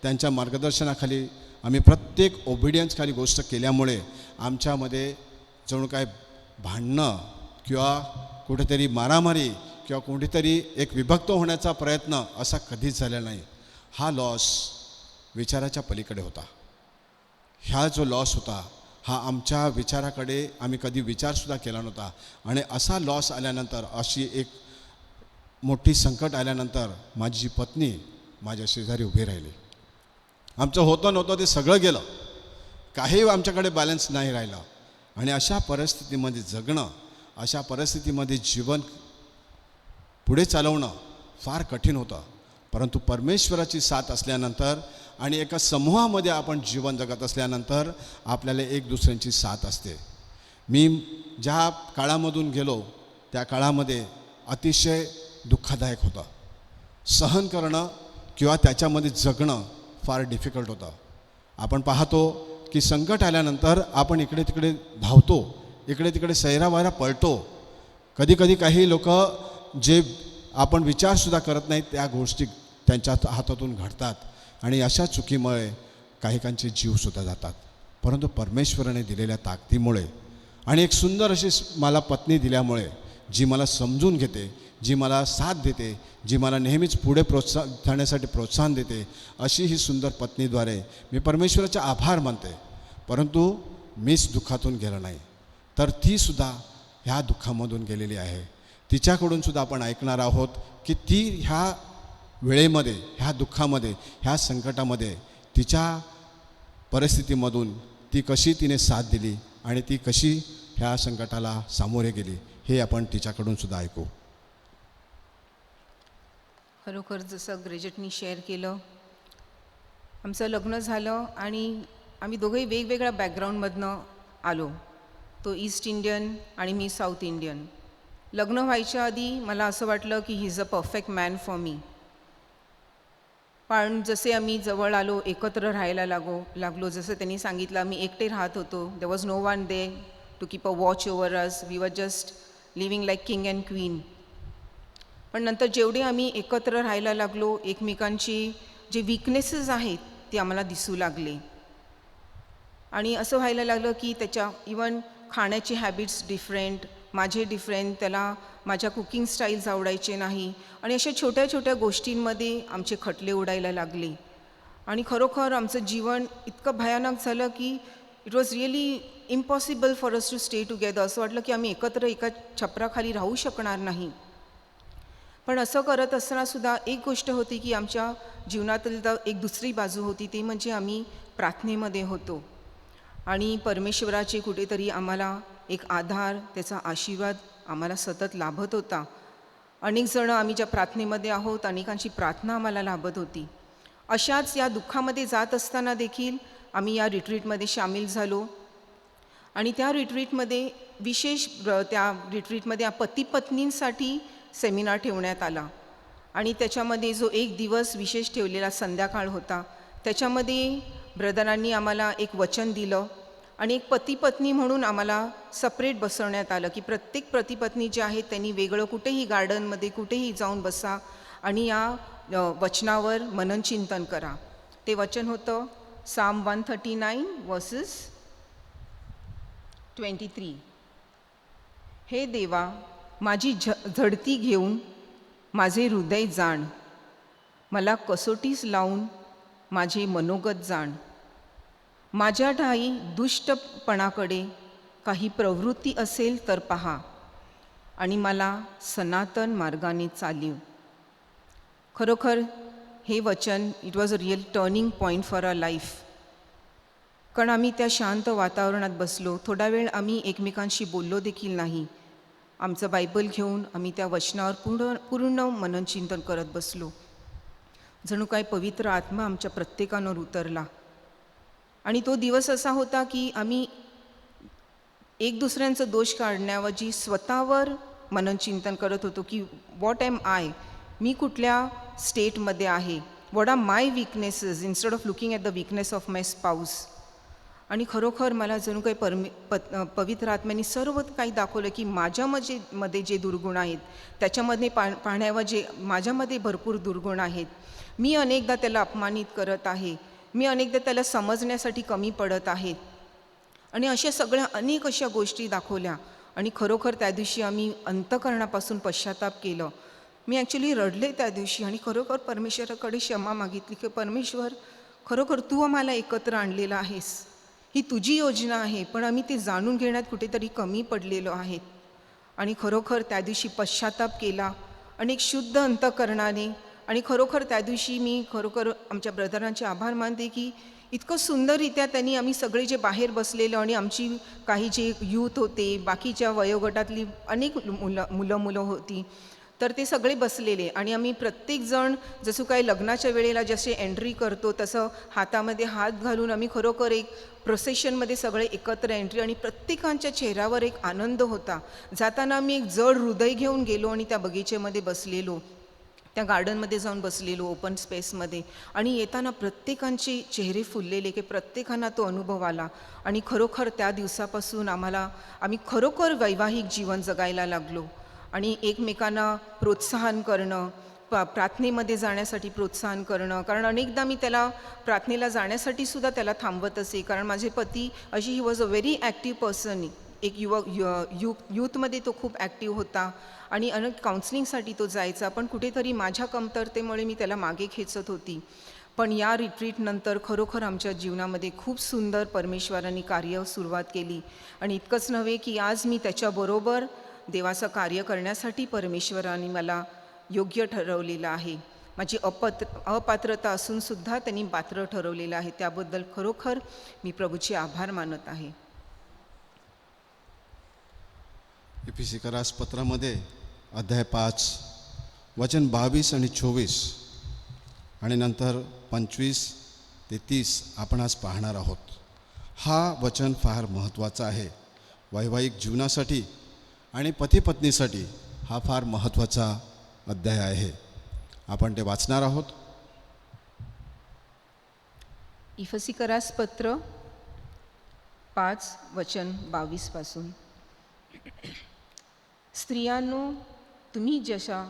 त्यांच्या मार्गदर्शनाखाली आम्ही प्रत्येक ओबिडियन्सखाली गोष्ट केल्यामुळे आमच्यामध्ये जणू काय भांडणं किंवा कुठेतरी मारामारी किंवा कुठेतरी एक विभक्त होण्याचा प्रयत्न असा कधीच झालेला नाही. हा लॉस विचाराच्या पलीकडे होता. ह्या जो लॉस होता हा आमच्या विचाराकडे आम्ही कधी विचारसुद्धा केला नव्हता. आणि असा लॉस आल्यानंतर, अशी एक मोठी संकट आल्यानंतर माझी जी पत्नी माझ्या शेजारी उभी राहिली. आमचं होतं नव्हतं ते सगळं गेलं, काही आमच्याकडे बॅलन्स नाही राहिला. आणि अशा परिस्थितीमध्ये जगणं, अशा परिस्थितीमध्ये जीवन पुढे चालवणं फार कठीण होतं. परंतु परमेश्वराची साथ असल्यानंतर आणि एका समूहामध्ये आपण जीवन जगत असल्यानंतर आपल्याला एक दुसऱ्यांची साथ असते. मी ज्या काळामधून गेलो त्या काळामध्ये अतिशय दुःखदायक होतं. सहन करणं किंवा त्याच्यामध्ये जगणं फार डिफिकल्ट होतं. आपण पाहतो की संकट आल्यानंतर आपण इकडे तिकडे धावतो, इकडे तिकडे सैरावैरा पळतो. कधीकधी काही लोक जे आपण विचारसुद्धा करत नाहीत त्या गोष्टी त्यांच्या हातातून घडतात आणि अशा चुकीमुळे काहीकांचे जीवसुद्धा जातात. परंतु परमेश्वराने दिलेल्या ताकदीमुळे आणि एक सुंदर अशी मला पत्नी दिल्यामुळे, जी मला समजून घेते, जी मला साथ देते, जी मला नेहमीच पुढे जाण्यासाठी प्रोत्साहन देते, अशी ही सुंदर पत्नीद्वारे मी परमेश्वराचे आभार मानते. परंतु मीच दुःखातून गेलो नाही, तर तीसुद्धा ह्या दुःखामधून गेलेली आहे. तिच्याकडूनसुद्धा आपण ऐकणार आहोत की ती ह्या वेळेमध्ये, ह्या दुःखामध्ये, ह्या संकटामध्ये, तिच्या परिस्थितीमधून ती कशी तिने साथ दिली आणि ती कशी ह्या संकटाला सामोरे गेली, हे आपण तिच्याकडूनसुद्धा ऐकू. खरोखर जसं ग्रॅज्युएटनी शेअर केलं, आमचं लग्न झालं आणि आम्ही दोघंही वेगवेगळ्या बॅकग्राऊंडमधनं आलो. तो ईस्ट इंडियन आणि मी साऊथ इंडियन. लग्न व्हायच्या आधी मला असं वाटलं की he is a perfect man for me. पण जसे आम्ही जवळ आलो, एकत्र राहायला लागलो, जसं त्यांनी सांगितलं, आम्ही एकटे राहत होतो. There was no one they to keep a watch over us. We were just living like king and queen. पण नंतर जेवढे आम्ही एकत्र राहायला लागलो, एकमेकांची जे वीकनेसेस आहेत ते आम्हाला दिसू लागले. आणि असं व्हायला लागलं की त्याच्या इवन खाण्याचे हॅबिट्स डिफरंट, माझे डिफरंट, त्याला माझ्या कुकिंग स्टाईल्स आवडायचे नाही. आणि अशा छोट्या छोट्या गोष्टींमध्ये आमचे खटले उडायला लागले. आणि खरोखर आमचं जीवन इतकं भयानक झालं की it was really impossible for us to stay together. असं वाटलं की आम्ही एकत्र एका छपराखाली राहू शकणार नाही. पण असं करत असतानासुद्धा एक गोष्ट होती की आमच्या जीवनातील एक दुसरी बाजू होती, ते म्हणजे आम्ही प्रार्थनेमध्ये होतो. आणि परमेश्वराचे कुठेतरी आम्हाला एक आधार, त्याचा आशीर्वाद आम्हाला सतत लाभत होता. अनेक जणं आम्ही ज्या प्रार्थनेमध्ये आहोत, अनेकांची प्रार्थना आम्हाला लाभत होती. अशाच या दुःखामध्ये जात असताना देखील आम्ही या रिट्रीटमध्ये सामील झालो. आणि त्या रिट्रीटमध्ये त्या रिट्रीटमध्ये पती पत्नींसाठी सेमिनार ठेवण्यात आला. आणि त्याच्यामध्ये जो एक दिवस विशेष ठेवलेला संध्याकाळ होता, त्याच्यामध्ये ब्रदरांनी आम्हाला एक वचन दिलं आणि एक पती पत्नी म्हणून आम्हाला सपरेट बसवण्यात आलं की प्रत्येक पती पत्नी जे आहेत त्यांनी वेगळं कुठेही गार्डनमध्ये कुठेही जाऊन बसा आणि या वचनावर मननचिंतन करा. ते वचन होतं Psalm 139 verses 23. हे देवा, माझी झडती घेऊन माझे हृदय जाण, मला कसोटीस लावून माझे मनोगत जाण. माझ्या ठायी दुष्टपणाकडे काही प्रवृत्ती असेल तर पहा आणि मला सनातन मार्गाने चालीव. खरोखर हे वचन it was a real turning point for a life. कारण आम्ही त्या शांत वातावरणात बसलो. थोडा वेळ आम्ही एकमेकांशी बोललो देखील नाही. आमचं बायबल घेऊन आम्ही त्या वचनावर पूर्ण मननचिंतन करत बसलो. जणू काय पवित्र आत्मा आमच्या प्रत्येकावर उतरला. आणि तो दिवस असा होता की आम्ही एक दुसऱ्यांचं दोष काढण्याऐवजी स्वतःवर मननचिंतन करत होतो की व्हॉट एम आय, मी कुठल्या स्टेटमध्ये आहे, what are my weaknesses instead of looking at the weakness of my spouse. आणि खरोखर मला जणू काही पवित्र आत्म्याने सर्व काही दाखवलं की माझ्यामध्ये जे दुर्गुण आहेत त्याच्यामध्ये पाहण्याऐवजी माझ्यामध्ये भरपूर दुर्गुण आहेत. मी अनेकदा त्याला अपमानित करत आहे, मी अनेकदा त्याला समजण्यासाठी कमी पडत आहे आणि अशा सगळ्या अनेक अशा गोष्टी दाखवल्या. आणि खरोखर त्या दिवशी आम्ही अंतःकरणापासून पश्चाताप केलं. मी ॲक्च्युली रडले त्या दिवशी आणि खरोखर परमेश्वराकडे क्षमा मागितली की परमेश्वर, खरोखर तू आम्हाला एकत्र आणलेलं आहेस, ही तुझी योजना आहे, पण आम्ही ते जाणून घेण्यात कुठेतरी कमी पडलेलो आहेत. आणि खरोखर त्या दिवशी पश्चाताप केला आणि एक शुद्ध अंतःकरणाने. आणि खरोखर त्या दिवशी मी खरोखर आमच्या ब्रदरांचे आभार मानते की इतकं सुंदररित्या त्यांनी आम्ही सगळे जे बाहेर बसलेलो आणि आमची काही जे यूथ होते, बाकीच्या वयोगटातली अनेक मुलं होती, तर ते सगळे बसलेले आणि आम्ही प्रत्येकजण जसं काही लग्नाच्या वेळेला जसे एंट्री करतो तसं हातामध्ये हात घालून आम्ही खरोखर एक प्रोसेशनमध्ये सगळे एकत्र एंट्री. आणि प्रत्येकांच्या चेहऱ्यावर एक आनंद होता. जाताना आम्ही एक जड हृदय घेऊन गेलो आणि त्या बगीचेमध्ये बसलेलो, त्या गार्डनमध्ये जाऊन बसलेलो ओपन स्पेसमध्ये. आणि येताना प्रत्येकांचे चेहरे फुललेले की प्रत्येकांना तो अनुभव आला. आणि खरोखर त्या दिवसापासून आम्ही खरोखर वैवाहिक जीवन जगायला लागलो आणि एकमेकांना प्रोत्साहन करणं, प्रार्थनेमध्ये जाण्यासाठी प्रोत्साहन करणं. कारण अनेकदा मी त्याला प्रार्थनेला जाण्यासाठी सुद्धा त्याला थांबवत असे, कारण माझे पती अशी he was a very active person. एक यूथमध्ये तो खूप ॲक्टिव्ह होता आणि अनेक काउन्सिलिंगसाठी तो जायचा, पण कुठेतरी माझ्या कमतरतेमुळे मी त्याला मागे खेचत होती. पण या रिट्रीटनंतर खरोखर आमच्या जीवनामध्ये खूप सुंदर परमेश्वरांनी कार्य सुरुवात केली. आणि इतकंच नव्हे की आज मी त्याच्याबरोबर देवाचं कार्य करण्यासाठी परमेश्वराने मला योग्य ठरवलेलं आहे. माझी अपात्रता असूनसुद्धा त्यांनी पात्र ठरवलेलं आहे. त्याबद्दल खरोखर मी प्रभूचे आभार मानत आहे. एफिसीकरास पत्रामध्ये अध्याय 5 वचन 22 आणि 24 आणि नंतर 25 ते 30 आपण आज पाहणार आहोत. हा वचन फार महत्त्वाचा आहे वैवाहिक जीवनासाठी आणि पती पत्नीसाठी. हा फार महत्त्वाचा अध्याय आहे. आपण ते वाचणार आहोत. इफिसीकरास पत्र 5 वचन 22 पासून. स्त्रियांनो, तुम्ही जशा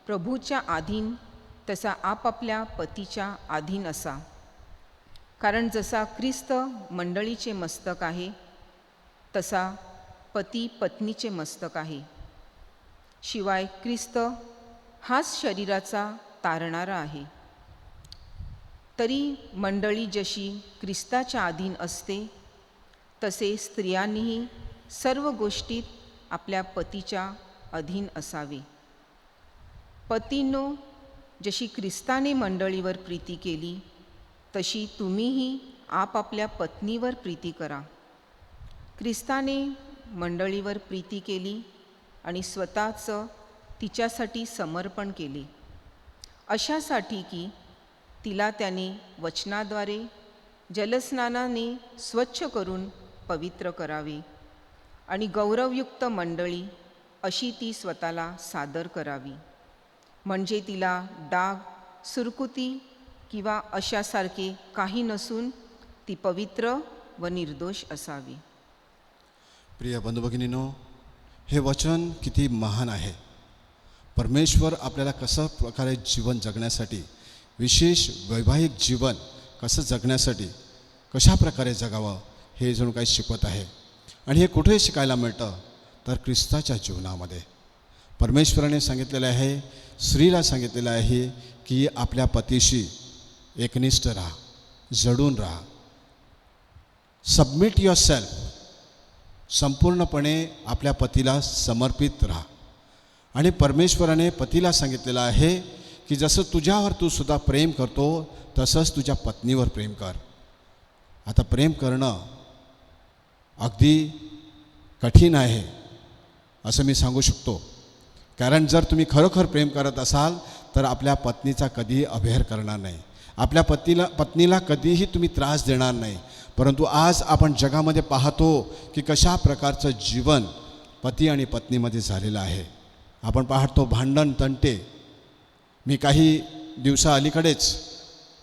प्रभूच्या अधीन तसा आपापल्या पतीच्या अधीन असा. कारण जसा ख्रिस्त मंडळीचे मस्तक आहे तसा पती पत्नीचे मस्तक आहे. शिवाय ख्रिस्त हाच शरीराचा तारणारा आहे. तरी मंडळी जशी ख्रिस्ताच्या अधीन असते तसे स्त्रियांनीही सर्व गोष्टीत आपल्या पतीच्या अधीन असावे. पतींनो, जशी ख्रिस्ताने मंडळीवर प्रीती केली तशी तुम्हीही आपापल्या पत्नीवर प्रीती करा. ख्रिस्ताने मंडळीवर प्रीती केली आणि स्वतःचं तिच्यासाठी समर्पण केले, अशासाठी की तिला त्याने वचनाद्वारे जलस्नानाने स्वच्छ करून पवित्र करावे आणि गौरवयुक्त मंडळी अशी ती स्वतःला सादर करावी. म्हणजे तिला डाग, सुरकुती किंवा अशासारखे काही नसून ती पवित्र व निर्दोष असावी. प्रिय बंधू भगिनींनो, हे वचन किती महान आहे. परमेश्वर आपल्याला कसं प्रकारे जीवन जगण्यासाठी, विशेष वैवाहिक जीवन कसं जगण्यासाठी, कशा प्रकारे जगावं हे जणू काही शिकवत आहे. आणि हे कुठे शिकायला मिळतं तर ख्रिस्ताच्या जीवनामध्ये. परमेश्वराने सांगितलेलं आहे, स्त्रीला सांगितलेलं आहे की आपल्या पतीशी एकनिष्ठ राहा, जडून राहा, सबमिट युअर सेल्फ, संपूर्णपणे आपल्या पतीला समर्पित राहा. आणि परमेश्वराने पतीला सांगितलेलं आहे की जसं तुझ्यावर तू सुद्धा प्रेम करतो तसंच तुझ्या पत्नीवर प्रेम कर. आता प्रेम करणं अगदी कठीण आहे असं मी सांगू शकतो, कारण जर तुम्ही खरोखर प्रेम करत असाल तर आपल्या पत्नीचा कधीही अवहेर करणार नाही, आपल्या पत्नीला कधीही तुम्ही त्रास देणार नाही. परंतु आज आपण जगामध्ये पाहतो की कशा प्रकारचं जीवन पती आणि पत्नीमध्ये झालेलं आहे. आपण पाहतो भांडण, तंटे. मी काही दिवसा अलीकडेच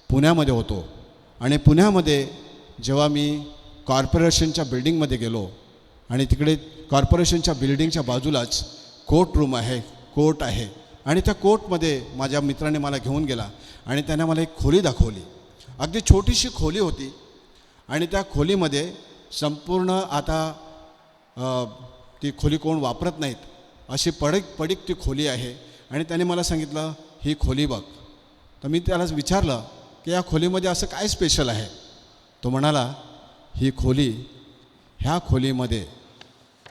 पुण्यामध्ये होतो आणि पुण्यामध्ये जेव्हा मी कॉर्पोरेशनच्या बिल्डिंगमध्ये गेलो आणि तिकडे कॉर्पोरेशनच्या बिल्डिंगच्या बाजूलाच कोर्ट रूम आहे, कोर्ट आहे. आणि त्या कोर्टमध्ये माझ्या मित्राने मला घेऊन गेला आणि त्याने मला एक खोली दाखवली. अगदी छोटीशी खोली होती आणि त्या खोलीमध्ये संपूर्ण आता ती खोली कोण वापरत नाहीत अशी पडीक ती खोली आहे. आणि त्याने मला सांगितलं, ही खोली बघ. तर मी त्याला विचारलं की या खोलीमध्ये असं काय स्पेशल आहे. तो म्हणाला, ही खोली, ह्या खोलीमध्ये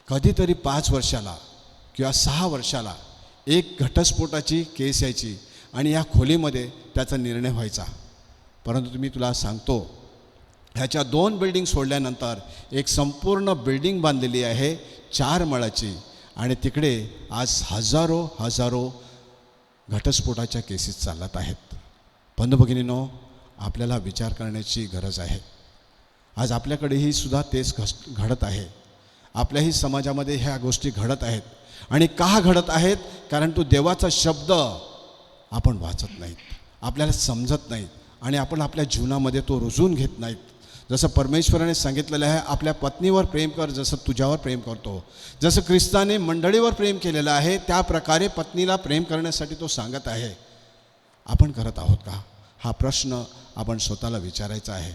कधीतरी 5 वर्षाला किंवा 6 वर्षाला एक घटस्फोटाची केस यायची आणि या खोलीमध्ये त्याचा निर्णय व्हायचा. परंतु मी तुला सांगतो, ह्याच्या 2 बिल्डिंग सोडल्यानंतर एक संपूर्ण बिल्डिंग बांधलेली आहे 4 माळाची आणि तिकडे आज हजारो घटस्फोटाच्या केसेस चालत आहेत. बंधू भगिनींनो, आपल्याला विचार करण्याची गरज आहे. आज आपल्याकडेही सुद्धा तेच घडत आहे. आपल्याही समाजामध्ये ह्या गोष्टी घडत आहेत. आणि का घडत आहेत? कारण तो देवाचा शब्द आपण वाचत नाहीत, आपल्याला समजत नाहीत आणि आपण आपल्या जीवनामध्ये तो रुजवून घेत नाहीत. जसं परमेश्वराने सांगितलेलं आहे, आपल्या पत्नीवर प्रेम कर जसं तुझ्यावर प्रेम करतो. जसं ख्रिस्ताने मंडळीवर प्रेम केलेलं आहे त्या प्रकारे पत्नीला प्रेम करण्यासाठी तो सांगत आहे. आपण करत आहोत का? हा प्रश्न आपण स्वतःला विचारायचा आहे.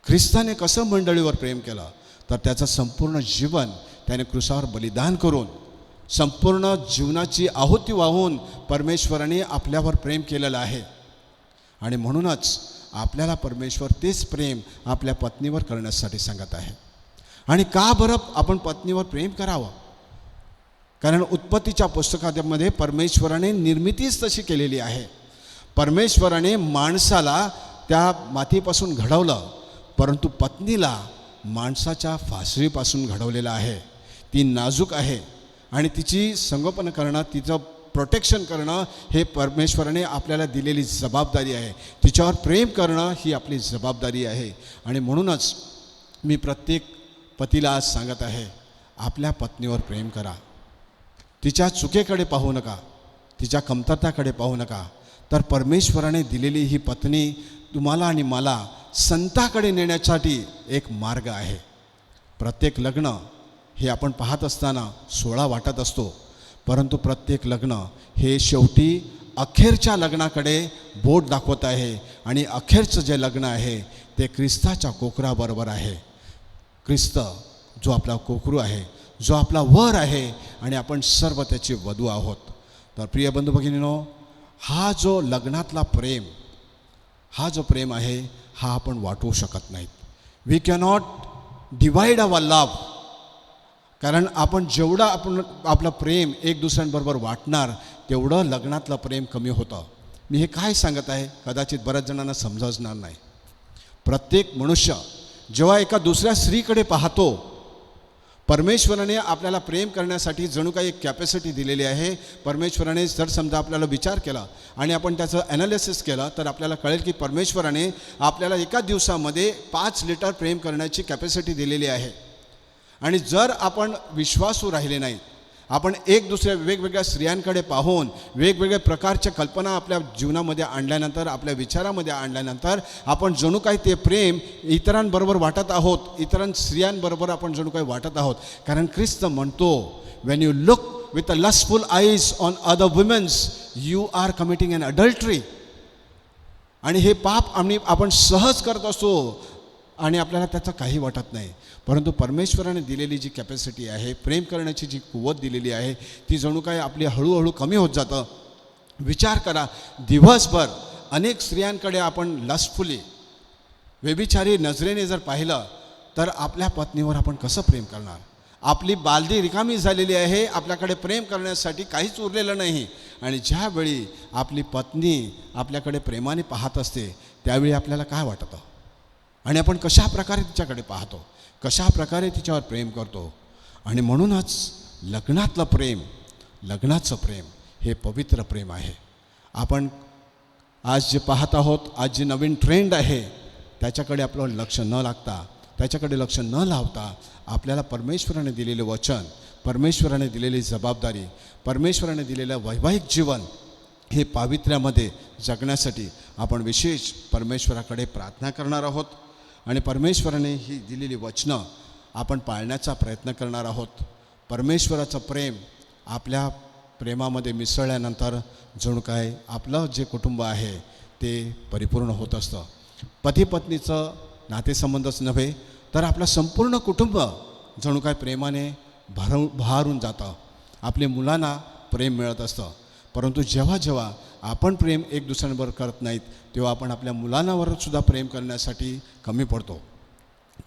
ख्रिस्ताने कसं मंडळीवर प्रेम केलं तर त्याचं संपूर्ण जीवन त्याने क्रूसावर बलिदान करून, संपूर्ण जीवनाची आहुती वाहून परमेश्वराने आपल्यावर प्रेम केलेलं आहे. आणि म्हणूनच आपल्याला परमेश्वर तेच प्रेम आपल्या पत्नीवर करण्यासाठी सांगत आहे. आणि का बरं आपण पत्नीवर प्रेम करावं? कारण उत्पत्तीच्या पुस्तकामध्ये परमेश्वराने निर्मितीच तशी केलेली आहे. परमेश्वराने माणसाला त्या मातीपासून घडवलं, परंतु पत्नीला माणसाच्या फासरीपासून घडवलेलं आहे. ती नाजूक आहे आणि तिची संगोपन करणं, तिचं प्रोटेक्शन करणं हे परमेश्वराने आपल्याला दिलेली जबाबदारी आहे. तिच्यावर प्रेम करणं ही आपली जबाबदारी आहे. आणि म्हणूनच मी प्रत्येक पतीला आज सांगत आहे, आपल्या पत्नीवर प्रेम करा. तिच्या चुकीकडे पाहू नका, तिच्या कमतरताकडे पाहू नका. तर परमेश्वराने दिलेली ही पत्नी तुम्हाला आणि मला संताकडे नेण्यासाठी एक मार्ग आहे. प्रत्येक लग्न हे आपण पाहत असताना 16 वाटत असतो, परंतु प्रत्येक लग्न हे शेवटी अखेरच्या लग्नाकडे बोट दाखवत आहे. आणि अखेरचं जे लग्न आहे ते ख्रिस्ताच्या कोकराबरोबर आहे. ख्रिस्त जो आपला कोकरू आहे, जो आपला वर आहे आणि आपण सर्व त्याची वधू आहोत. तर प्रिय बंधू भगिनींनो, हा जो लग्नातला प्रेम, हा जो प्रेम आहे हा आपण वाटवू शकत नाहीत. We cannot divide our love. कारण आपण जेवढं आपलं प्रेम एक दुसऱ्यांबरोबर वाटणार तेवढं लग्नातलं प्रेम कमी होतं. मी हे काय सांगत आहे कदाचित बऱ्याच जणांना समजणार नाही. प्रत्येक मनुष्य जेव्हा एका दुसऱ्या स्त्रीकडे पाहतो, परमेश्वराने आपल्याला प्रेम करण्यासाठी जणू काही एक कॅपॅसिटी दिलेली आहे. परमेश्वराने जर समजा आपल्याला विचार केला आणि आपण त्याचं ॲनालिसिस केलं तर आपल्याला कळेल की परमेश्वराने आपल्याला एका दिवसामध्ये 5 लिटर प्रेम करण्याची कॅपॅसिटी दिलेली आहे. आणि जर आपण विश्वासू राहिले नाहीत, आपण एक दुसऱ्या वेगवेगळ्या स्त्रियांकडे पाहून वेगवेगळ्या प्रकारच्या कल्पना आपल्या जीवनामध्ये आणल्यानंतर, आपल्या विचारामध्ये आणल्यानंतर आपण जणू काही ते प्रेम इतरांबरोबर वाटत आहोत, इतर स्त्रियांबरोबर आपण जणू काही वाटत आहोत. कारण ख्रिस्त म्हणतो, Wien you look with a lustful eyes on other women's, you are committing an adultery. आणि हे पाप आपण सहज करत असतो आणि आपल्याला त्याचं काही वाटत नाही. परंतु परमेश्वराने दिलेली जी कॅपॅसिटी आहे, प्रेम करण्याची जी कुवत दिलेली आहे, ती जणू काय आपली हळूहळू कमी होत जातं. विचार करा, दिवसभर अनेक स्त्रियांकडे आपण लस्टफुली व्यभिचारी नजरेने जर पाहिलं तर आपल्या पत्नीवर आपण कसं प्रेम करणार? आपली बालदी रिकामी झालेली आहे, आपल्याकडे प्रेम करण्यासाठी काहीच उरलेलं नाही. आणि ज्यावेळी आपली पत्नी आपल्याकडे प्रेमाने पाहत असते त्यावेळी आपल्याला काय वाटतं आणि आपण कशा प्रकारे तिच्याकडे पाहतो, कशा प्रकारे तिच्यावर प्रेम करतो. आणि म्हणूनच लग्नातलं प्रेम, लग्नाचं प्रेम हे पवित्र प्रेम आहे. आपण आज जे पाहत आहोत, आज जे नवीन ट्रेंड आहे त्याच्याकडे आपलं लक्ष न लागता, त्याच्याकडे लक्ष न लावता आपल्याला परमेश्वराने दिलेले वचन, परमेश्वराने दिलेली जबाबदारी, परमेश्वराने दिलेलं वैवाहिक जीवन हे पावित्र्यामध्ये जगण्यासाठी आपण विशेष परमेश्वराकडे प्रार्थना करणार आहोत. आणि परमेश्वराने ही दिलेली वचनं आपण पाळण्याचा प्रयत्न करणार आहोत. परमेश्वराचं प्रेम आपल्या प्रेमामध्ये मिसळल्यानंतर जणू काय आपलं जे कुटुंब आहे ते परिपूर्ण होत असतं. पती पत्नीचं नातेसंबंधच नव्हे तर आपलं संपूर्ण कुटुंब जणू काय प्रेमाने बहारून जातं. आपल्या मुलांना प्रेम मिळत असतं. परंतु जेव्हा जेव्हा आपण प्रेम एक दुसऱ्यांबरोबर करत नाहीत तेव्हा आपण आपल्या मुलांवर सुद्धा प्रेम करण्यासाठी कमी पडतो.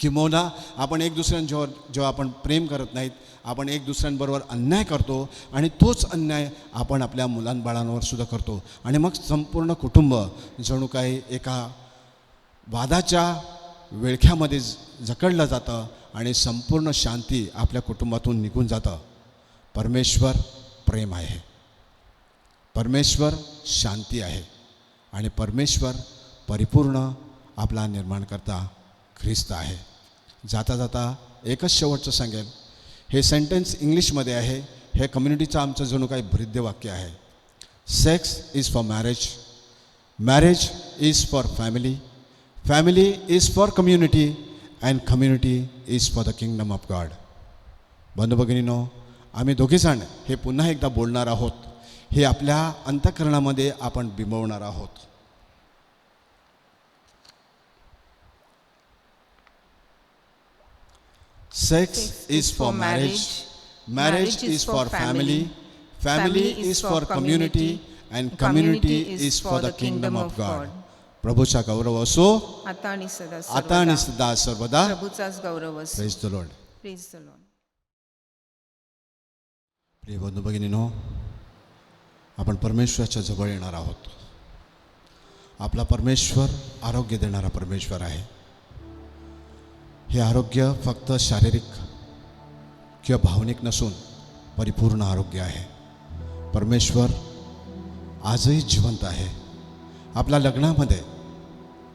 किंबहुना आपण एक जेव्हा आपण प्रेम करत नाहीत, आपण एक दुसऱ्यांबरोबर अन्याय करतो आणि तोच अन्याय आपण आपल्या मुलांबाळांवर सुद्धा करतो. आणि मग संपूर्ण कुटुंब जणू काही एका वादाच्या विळख्यामध्ये जकडलं जातं आणि संपूर्ण शांती आपल्या कुटुंबातून निघून जातं. परमेश्वर प्रेम आहे, परमेश्वर शांती आहे आणि परमेश्वर परिपूर्ण आपला निर्माणकर्ता ख्रिस्त आहे. जाता जाता एकच शेवटचं सांगेल. हे सेंटेन्स इंग्लिशमध्ये आहे. हे कम्युनिटीचं आमचं जणू काही ब्रीद्यवाक्य आहे. Sex is for marriage, marriage is for family, family is for community and community is for the kingdom of God. बंधू भगिनींनो, आम्ही दोघेजण हे पुन्हा एकदा बोलणार आहोत. हे आपल्या अंतःकरणामध्ये आपण बिंबवणार आहोत. Sex is for marriage, marriage is for family, family is for community and community is for the kingdom of God. प्रभूचा गौरव असो आता आणि सदा सर्वदा. प्रभूचाच गौरव असो. Praise the Lord. Praise the Lord. प्रिय बंधू भगिनींनो, आपण परमेश्वराच्या जवळ येणार आहोत. आपला परमेश्वर आरोग्य देणारा परमेश्वर आहे. हे आरोग्य फक्त शारीरिक किंवा भावनिक नसून परिपूर्ण आरोग्य आहे. परमेश्वर आजही जिवंत आहे. आपल्या लग्नामध्ये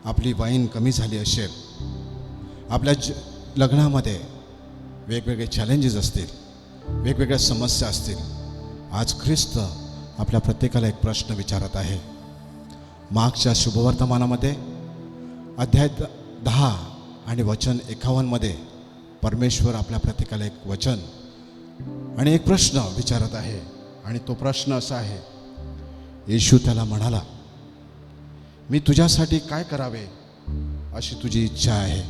आपली वाईन कमी झाली असेल, आपल्या लग्नामध्ये वेगवेगळे चॅलेंजेस असतील, वेगवेगळ्या समस्या असतील, आज ख्रिस्त आपल्या प्रत्येकाला एक प्रश्न विचारत आहे. मागच्या शुभवर्तमानामध्ये अध्याय 10 आणि वचन 51 मध्ये परमेश्वर आपल्या प्रत्येकाला एक वचन आणि एक प्रश्न विचारत आहे. आणि तो प्रश्न असा आहे. येशू त्याला म्हणाला, मी तुझ्यासाठी काय करावे अशी तुझी इच्छा आहे?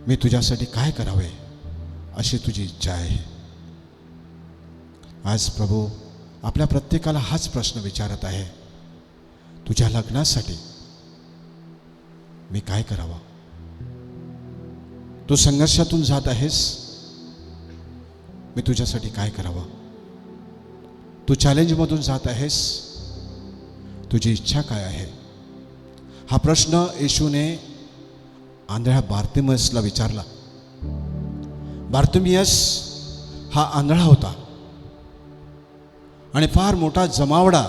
मी तुझ्यासाठी काय करावे अशी तुझी इच्छा आहे? आज प्रभू आपल्या प्रत्येकाला हाच प्रश्न विचारत आहे. तुझ्या लग्नासाठी मी काय करावं? तू संघर्षातून जात आहेस, मी तुझ्यासाठी काय करावं? तू चॅलेंजमधून जात आहेस, तुझी इच्छा काय आहे? हा प्रश्न येशूने आंधळ्या बार्तिमेयसला विचारला. बार्तिमेयस हा आंधळा होता आणि फार मोठा जमावडा,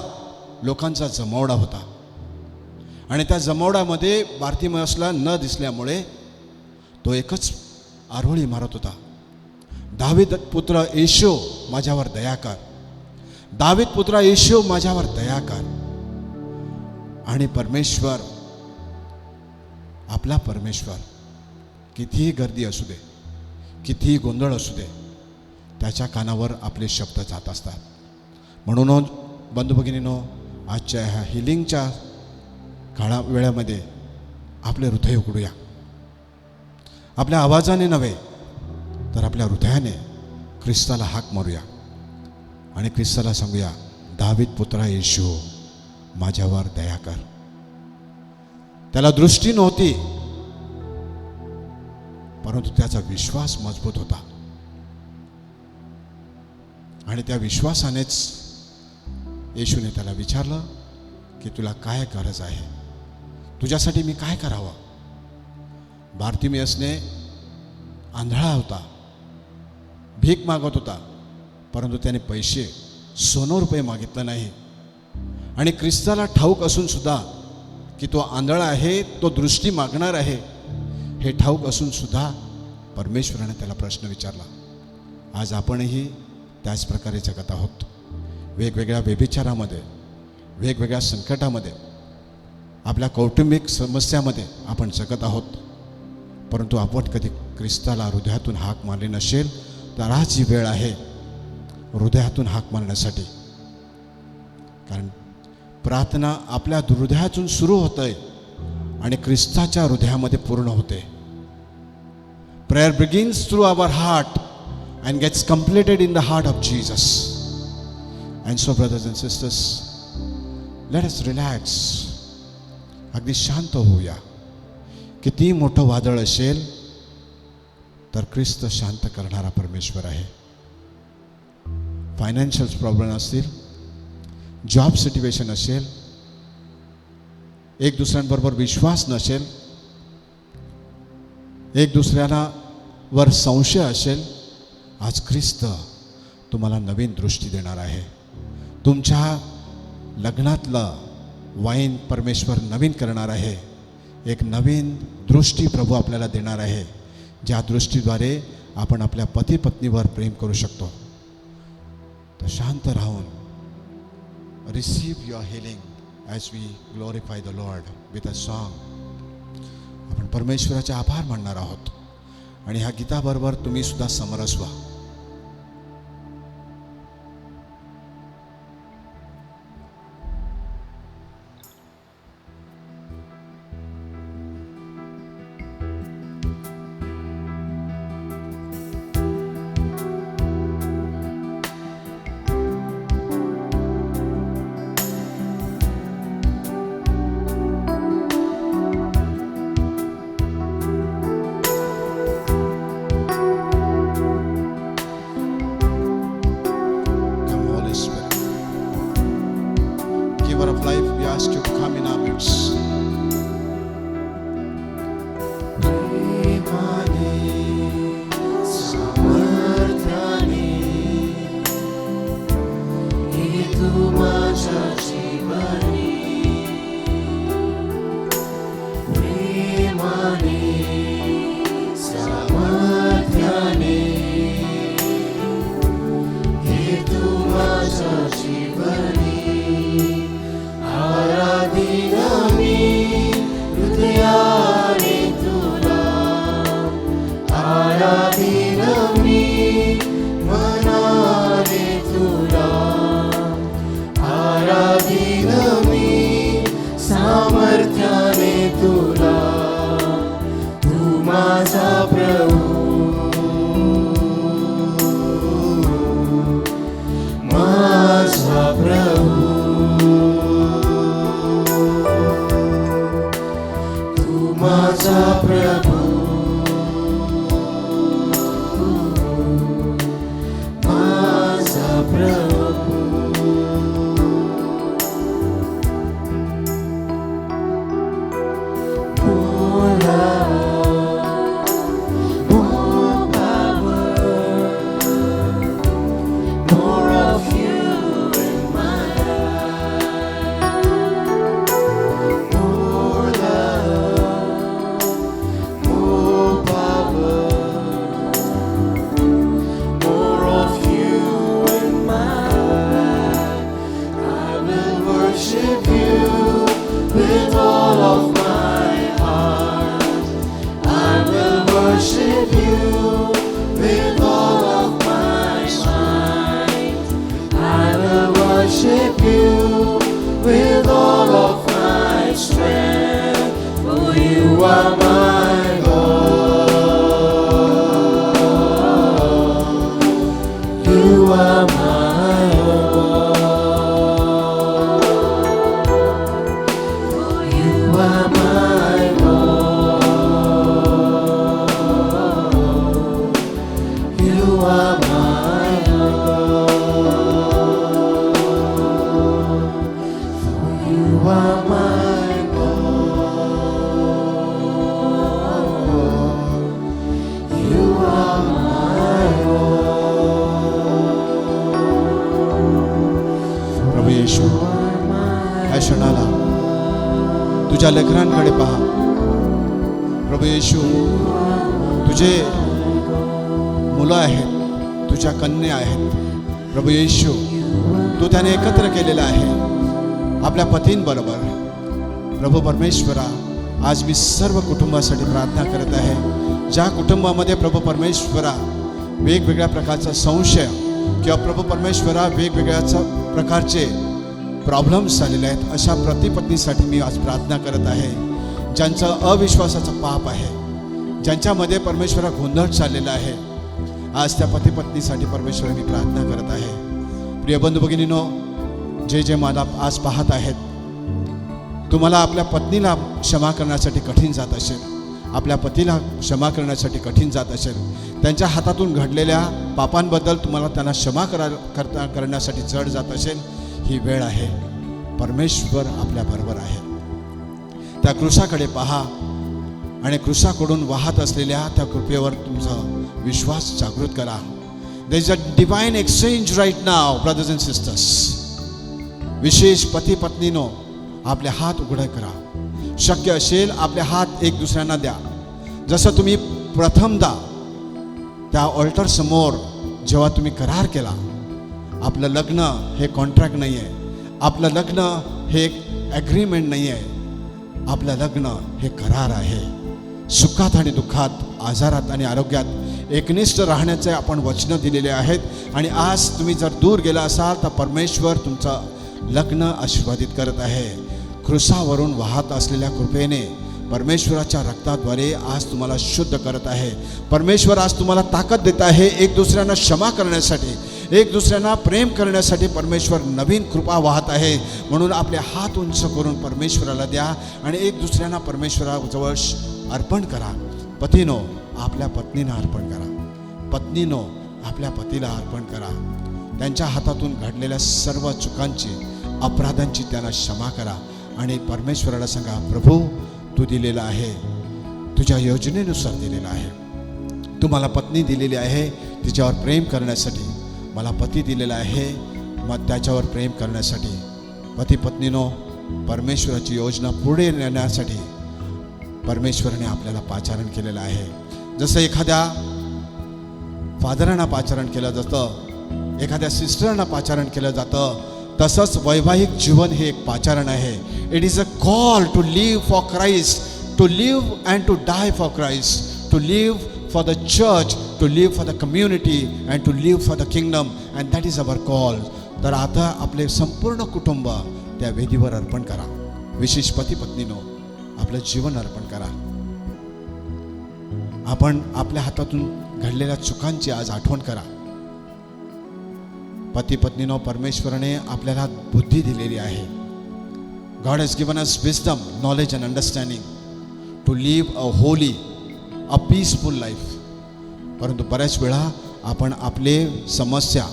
लोकांचा जमावडा होता. आणि त्या जमावड्यामध्ये बार्तिमेयसला न दिसल्यामुळे तो एकच आरोळी मारत होता. दावीद पुत्र येशू माझ्यावर दया कर, दावीद पुत्र येशू माझ्यावर दया कर. आणि परमेश्वर, आपला परमेश्वर, कितीही गर्दी असू दे, कितीही गोंधळ असू दे, त्याच्या कानावर आपले शब्द जात असतात. म्हणून बंधू भगिनीनो, आजच्या ह्या हिलिंगच्या वेळामध्ये आपले हृदय उघडूया. आपल्या आवाजाने नव्हे तर आपल्या हृदयाने ख्रिस्ताला हाक मारूया आणि ख्रिस्ताला सांगूया, दावीद पुत्रा येशू माझ्यावर दया कर. त्याला दृष्टी नव्हती, परंतु त्याचा विश्वास मजबूत होता आणि त्या विश्वासानेच येशूने त्याला विचारलं की तुला काय गरज आहे, तुझ्यासाठी मी काय करावं. बार्तिमेयसने आंधळा होता, भीक मागत होता, परंतु त्याने पैसे 100 रुपये मागितलं नाही. आणि ख्रिस्ताला ठाऊक असून सुद्धा की तो आंधळा आहे, तो दृष्टी मागणार आहे, हे ठाऊक असून सुद्धा परमेश्वराने त्याला प्रश्न विचारला. आज आपणही त्याच प्रकारे जगत आहोत. वेगवेगळ्या व्यभिचारामध्ये, वेगवेगळ्या संकटामध्ये, आपल्या कौटुंबिक समस्यामध्ये आपण जगत आहोत. परंतु आपण कधी ख्रिस्ताला हृदयातून हाक मारली नसेल तर आज ही वेळ आहे हृदयातून हाक मारण्यासाठी. कारण प्रार्थना आपल्या हृदयातून सुरू होते आणि ख्रिस्ताच्या हृदयामध्ये पूर्ण होते. Prayer begins through our heart and gets completed in the heart of Jesus. And so brothers and sisters, let us relax. अगदी शांत होऊया. किती मोठं वादळ असेल तर ख्रिस्त शांत करणारा परमेश्वर आहे. फायनान्शियल प्रॉब्लेम असतील, जॉब सिच्युएशन असेल, एक दुसऱ्यांबरोबर विश्वास नसेल, एक दुसऱ्याला वर संशय असेल, आज ख्रिस्त तुम्हाला नवीन दृष्टी देणार आहे. तुमच्या लग्नातलं वाईन परमेश्वर नवीन करणार आहे. एक नवीन दृष्टी प्रभू आपल्याला देणार आहे, ज्या दृष्टीद्वारे आपण आपल्या पती पत्नीवर प्रेम करू शकतो. तर शांत राहून receive your healing as we glorify the Lord with a song. आपण परमेश्वराचे आभार मानणार आहोत आणि ह्या गीताबरोबर तुम्ही सुद्धा समरस व्हा. Of life, we ask you to come in our midst. तुझ्या लेकरांकडे पहा प्रभू येशू. तुझे मुलं आहेत, तुझ्या कन्या आहेत प्रभू येशू. तू त्याने एकत्र केलेलं आहे आपल्या पतींबरोबर. प्रभू परमेश्वरा, आज मी सर्व कुटुंबासाठी प्रार्थना करत आहे. ज्या कुटुंबामध्ये प्रभू परमेश्वरा वेगवेगळ्या प्रकारचा संशय किंवा प्रभू परमेश्वरा वेगवेगळ्या प्रकारचे प्रॉब्लेम्स झालेले आहेत, अशा पतीपत्नीसाठी मी आज प्रार्थना करत आहे. ज्यांचं अविश्वासाचं पाप आहे, ज्यांच्यामध्ये परमेश्वरा गोंधळ चाललेला आहे, आज त्या पतीपत्नीसाठी परमेश्वरा मी प्रार्थना करत आहे. प्रिय बंधू भगिनीनो, जे मला आज पाहत आहेत, तुम्हाला आपल्या पत्नीला क्षमा करण्यासाठी कठीण जात असेल, आपल्या पतीला क्षमा करण्यासाठी कठीण जात असेल, त्यांच्या हातातून घडलेल्या पापांबद्दल तुम्हाला त्यांना क्षमा करण्यासाठी जड जात असेल, ही वेळ आहे. परमेश्वर आपल्याबरोबर आहे. त्या क्रूसाकडे पहा आणि क्रूसाकडून वाहत असलेल्या त्या कृपेवर तुमचा विश्वास जागृत करा. There is a divine exchange right now brothers and sisters. विशेष पती पत्नीनो, आपले हात उघडे करा. शक्य असेल आपले हात एक दुसऱ्यांना द्या. जसं तुम्ही प्रथमदा त्या ऑल्टर समोर जेव्हा तुम्ही करार केला, आपलं लग्न हे कॉन्ट्रॅक्ट नाही आहे, आपलं लग्न हे एक ॲग्रीमेंट नाही आहे, आपलं लग्न हे करार आहे. सुखात आणि दुःखात, आजारात आणि आरोग्यात एकनिष्ठ राहण्याचे आपण वचनं दिलेले आहेत. आणि आज तुम्ही जर दूर गेला असाल तर परमेश्वर तुमचं लग्न आशीर्वादित करत आहे. क्रूसावरून वाहत असलेल्या कृपेने परमेश्वराच्या रक्ताद्वारे आज तुम्हाला शुद्ध करत आहे. परमेश्वर आज तुम्हाला ताकद देत आहे एक दुसऱ्यांना क्षमा करण्यासाठी, एक दुसऱ्यांना प्रेम करण्यासाठी. परमेश्वर नवीन कृपा वाहत आहे. म्हणून आपले हात उंच करून परमेश्वराला द्या आणि एक दुसऱ्यांना परमेश्वराजवळ अर्पण करा. पतीनो, आपल्या पत्नीला अर्पण करा. पत्नीनो, आपल्या पतीला अर्पण करा. त्यांच्या हातातून घडलेल्या सर्व चुकांची, अपराधांची त्यांना क्षमा करा आणि परमेश्वराला सांगा, प्रभू तू दिलेला आहे, तुझ्या योजनेनुसार दिलेला आहे. तुम्हाला पत्नी दिलेली आहे तिच्यावर प्रेम करण्यासाठी, मला पती दिलेला आहे मग त्याच्यावर प्रेम करण्यासाठी. पती पत्नीनो, परमेश्वराची योजना पुढे नेण्यासाठी परमेश्वराने आपल्याला पाचारण केलेलं आहे. जसं एखाद्या फादरांना पाचारण केलं जातं, एखाद्या सिस्टरांना पाचारण केलं जातं, तसंच वैवाहिक जीवन हे एक पाचारण आहे. It is a call to live for Christ, to live and to die for Christ, to live for the church, to live for the community and to live for the kingdom, and that is our call. तर आता आपले संपूर्ण कुटुंब त्या वेदीवर अर्पण करा. विशेष पती पत्नीनो, आपलं जीवन अर्पण करा. आपण आपल्या हातातून घडलेल्या चुकांची आज आठवण करा. पती पत्नीनो, परमेश्वराने आपल्याला बुद्धी दिलेली आहे. God has given us wisdom, knowledge and understanding to live a holy, a peaceful life. परंतु बऱ्याच वेळा आपण आपले समस्या,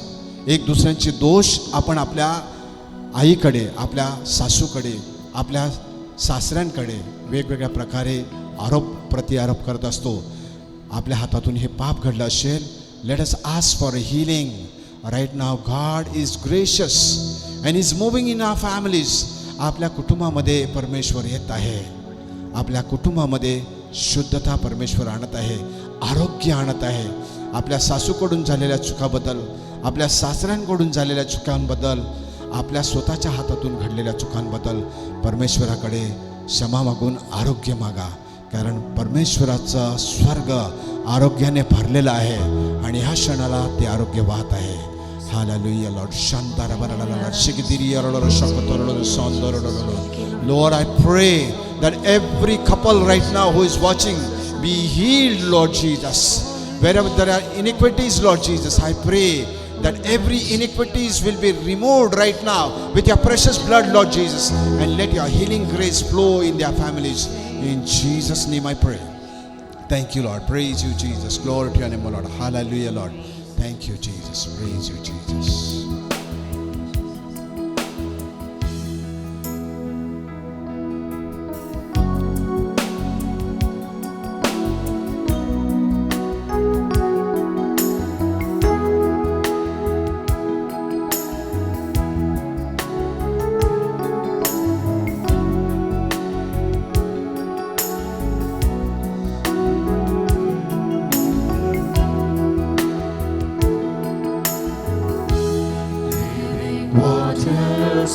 एक दुसऱ्यांचे दोष आपण आपल्या आईकडे, आपल्या सासूकडे, आपल्या सासऱ्यांकडे वेगवेगळ्या प्रकारे आरोप प्रत्यारोप करत असतो. आपल्या हातातून हे पाप घडलं असेल, let us ask for healing right now. God is gracious and is moving in our families. आपल्या कुटुंबामध्ये परमेश्वर येत आहे. आपल्या कुटुंबामध्ये शुद्धता परमेश्वर आणत आहे, आरोग्य आणत आहे. आपल्या सासूकडून झालेल्या चुकाबद्दल, आपल्या सासऱ्यांकडून झालेल्या चुकांबद्दल, आपल्या स्वतःच्या हातातून घडलेल्या चुकांबद्दल परमेश्वराकडे क्षमा मागून आरोग्य मागा. कारण परमेश्वराचा स्वर्ग आरोग्याने भरलेला आहे आणि ह्या क्षणाला ते आरोग्य वाहत आहे. Hallelujah Lord. Lord, I pray that every couple right now who is watching be healed, Lord Jesus. Wherever there are iniquities, Lord Jesus, I pray that every iniquities will be removed right now with your precious blood, Lord Jesus, and let your healing grace flow in their families. In Jesus' name I pray. Thank you, Lord. Praise you, Jesus. Glory to your name, Lord. Hallelujah, Lord. Thank you, Jesus. Praise you, Jesus.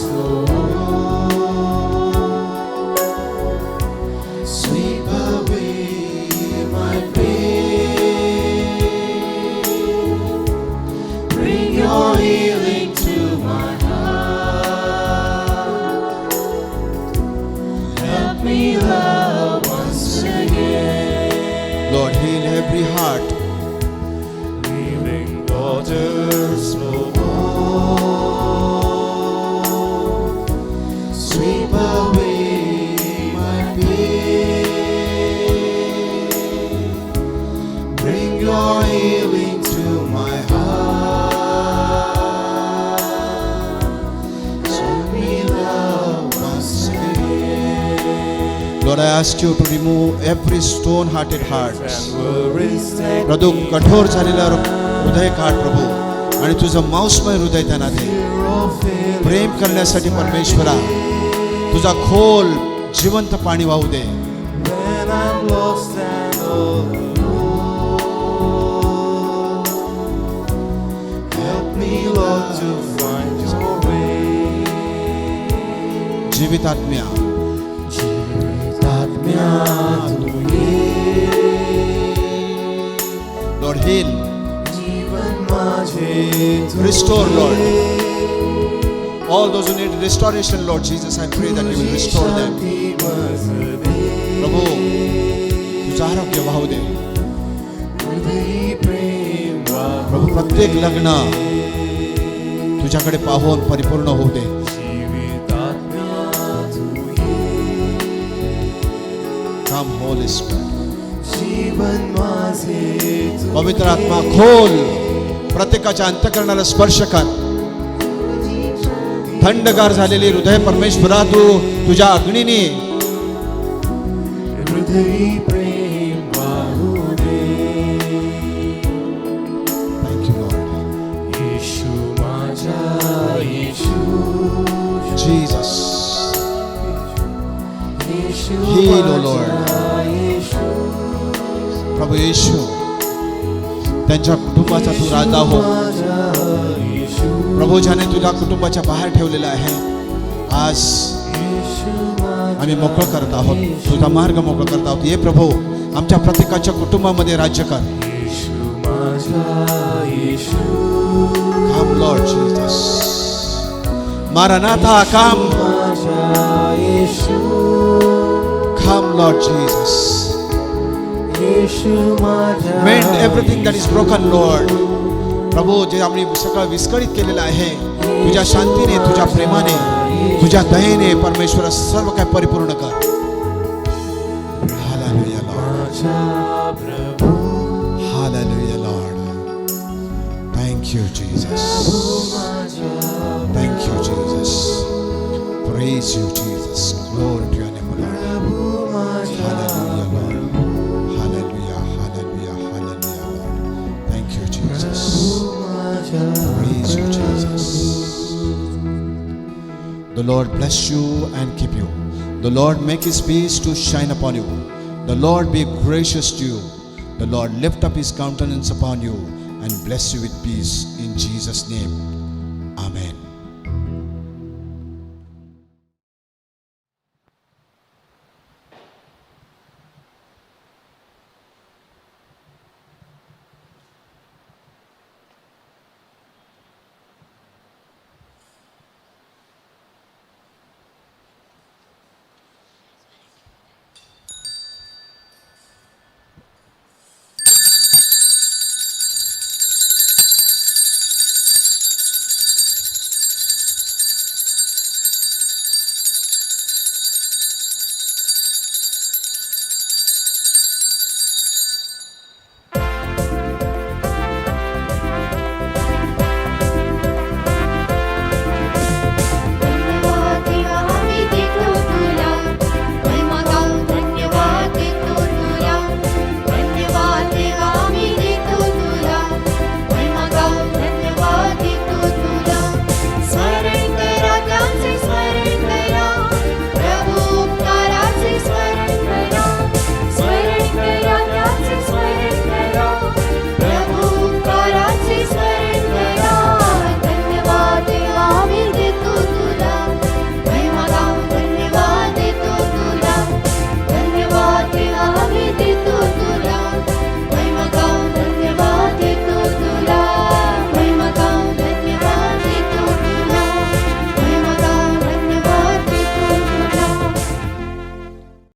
flow on. Sweep away my pain. Bring your healing to my heart. Help me love once again. Lord, heal every heart. Living waters flow on. Sweep away my pain. Bring your healing to my heart. Show me love once again. Lord, I ask you to remove every stone-hearted hearts. Worries that प्रभू कठोर झालेलं हृदय काढ प्रभू आणि तुझं मांसमय हृदय त्यांना दे. प्रेम करण्यासाठी परमेश्वरा तुझा खोल जिवंत पाणी वाहू दे. when I'm lost and all alone. Help me, Lord, to find your way. जीवितात्म्या जीवितात्म्या तू ये. Lord, heal, जीवन माझे तू restore, Lord. ये. All those who need restoration, Lord Jesus, I pray that you will restore them. शांती मज दे. प्रभू तुझं आरोग्य वाहू दे. हृदयी प्रेम वाहू प्रभू प्रत्येक लग्न तुझ्याकडे पाहून परिपूर्ण होऊ दे. जीवितात्म्या तू ये. Come, Holy Spirit. जीवन माझे तू पवित्र आत्मा खोल प्रत्येकाच्या अंतःकरणाला स्पर्श कर. थंडगार झालेली हृदय परमेश्वरा तू तुझ्या अग्नीने हृदयी प्रेम वाहू दे. Thank you, Lord. येशू माझा येशू. Jesus. येशू Heal, O माझा Lord. येशू. प्रभू येशू त्यांच्या कुटुंबाचा तू राजा हो. माझा येशू. प्रभू ज्याने तुला कुटुंबाच्या बाहेर ठेवलेलं आहे आज येशू माझा आम्ही मोकळं करत आहोत. तुझा मार्ग मोकळं करत आहोत. ये प्रभू आमच्या प्रत्येकाच्या कुटुंबामध्ये राज्य कर. येशू माझा येशू. Come, Lord Jesus. Maranatha, come. माझा येशू. Come, Lord Jesus. येशू माझा Mend everything that is broken, Lord. प्रभू जे आम्ही सगळं विस्कळीत केलेलं आहे तुझ्या शांतीने, तुझ्या प्रेमाने, तुझ्या दयेने परमेश्वर सर्व काही परिपूर्ण कर. Hallelujah, Lord. माझा प्रभू. Hallelujah, Lord. Thank you, Jesus. Thank you, Jesus. Praise you, Jesus. Glory to your name, Lord. Hallelujah, Lord. Hallelujah, hallelujah, hallelujah, Lord. Thank you, Jesus. Praise you, Jesus. The Lord bless you and keep you. The Lord make his face to shine upon you. The Lord be gracious to you. The Lord lift up his countenance upon you and bless you with peace in Jesus' name. Amen.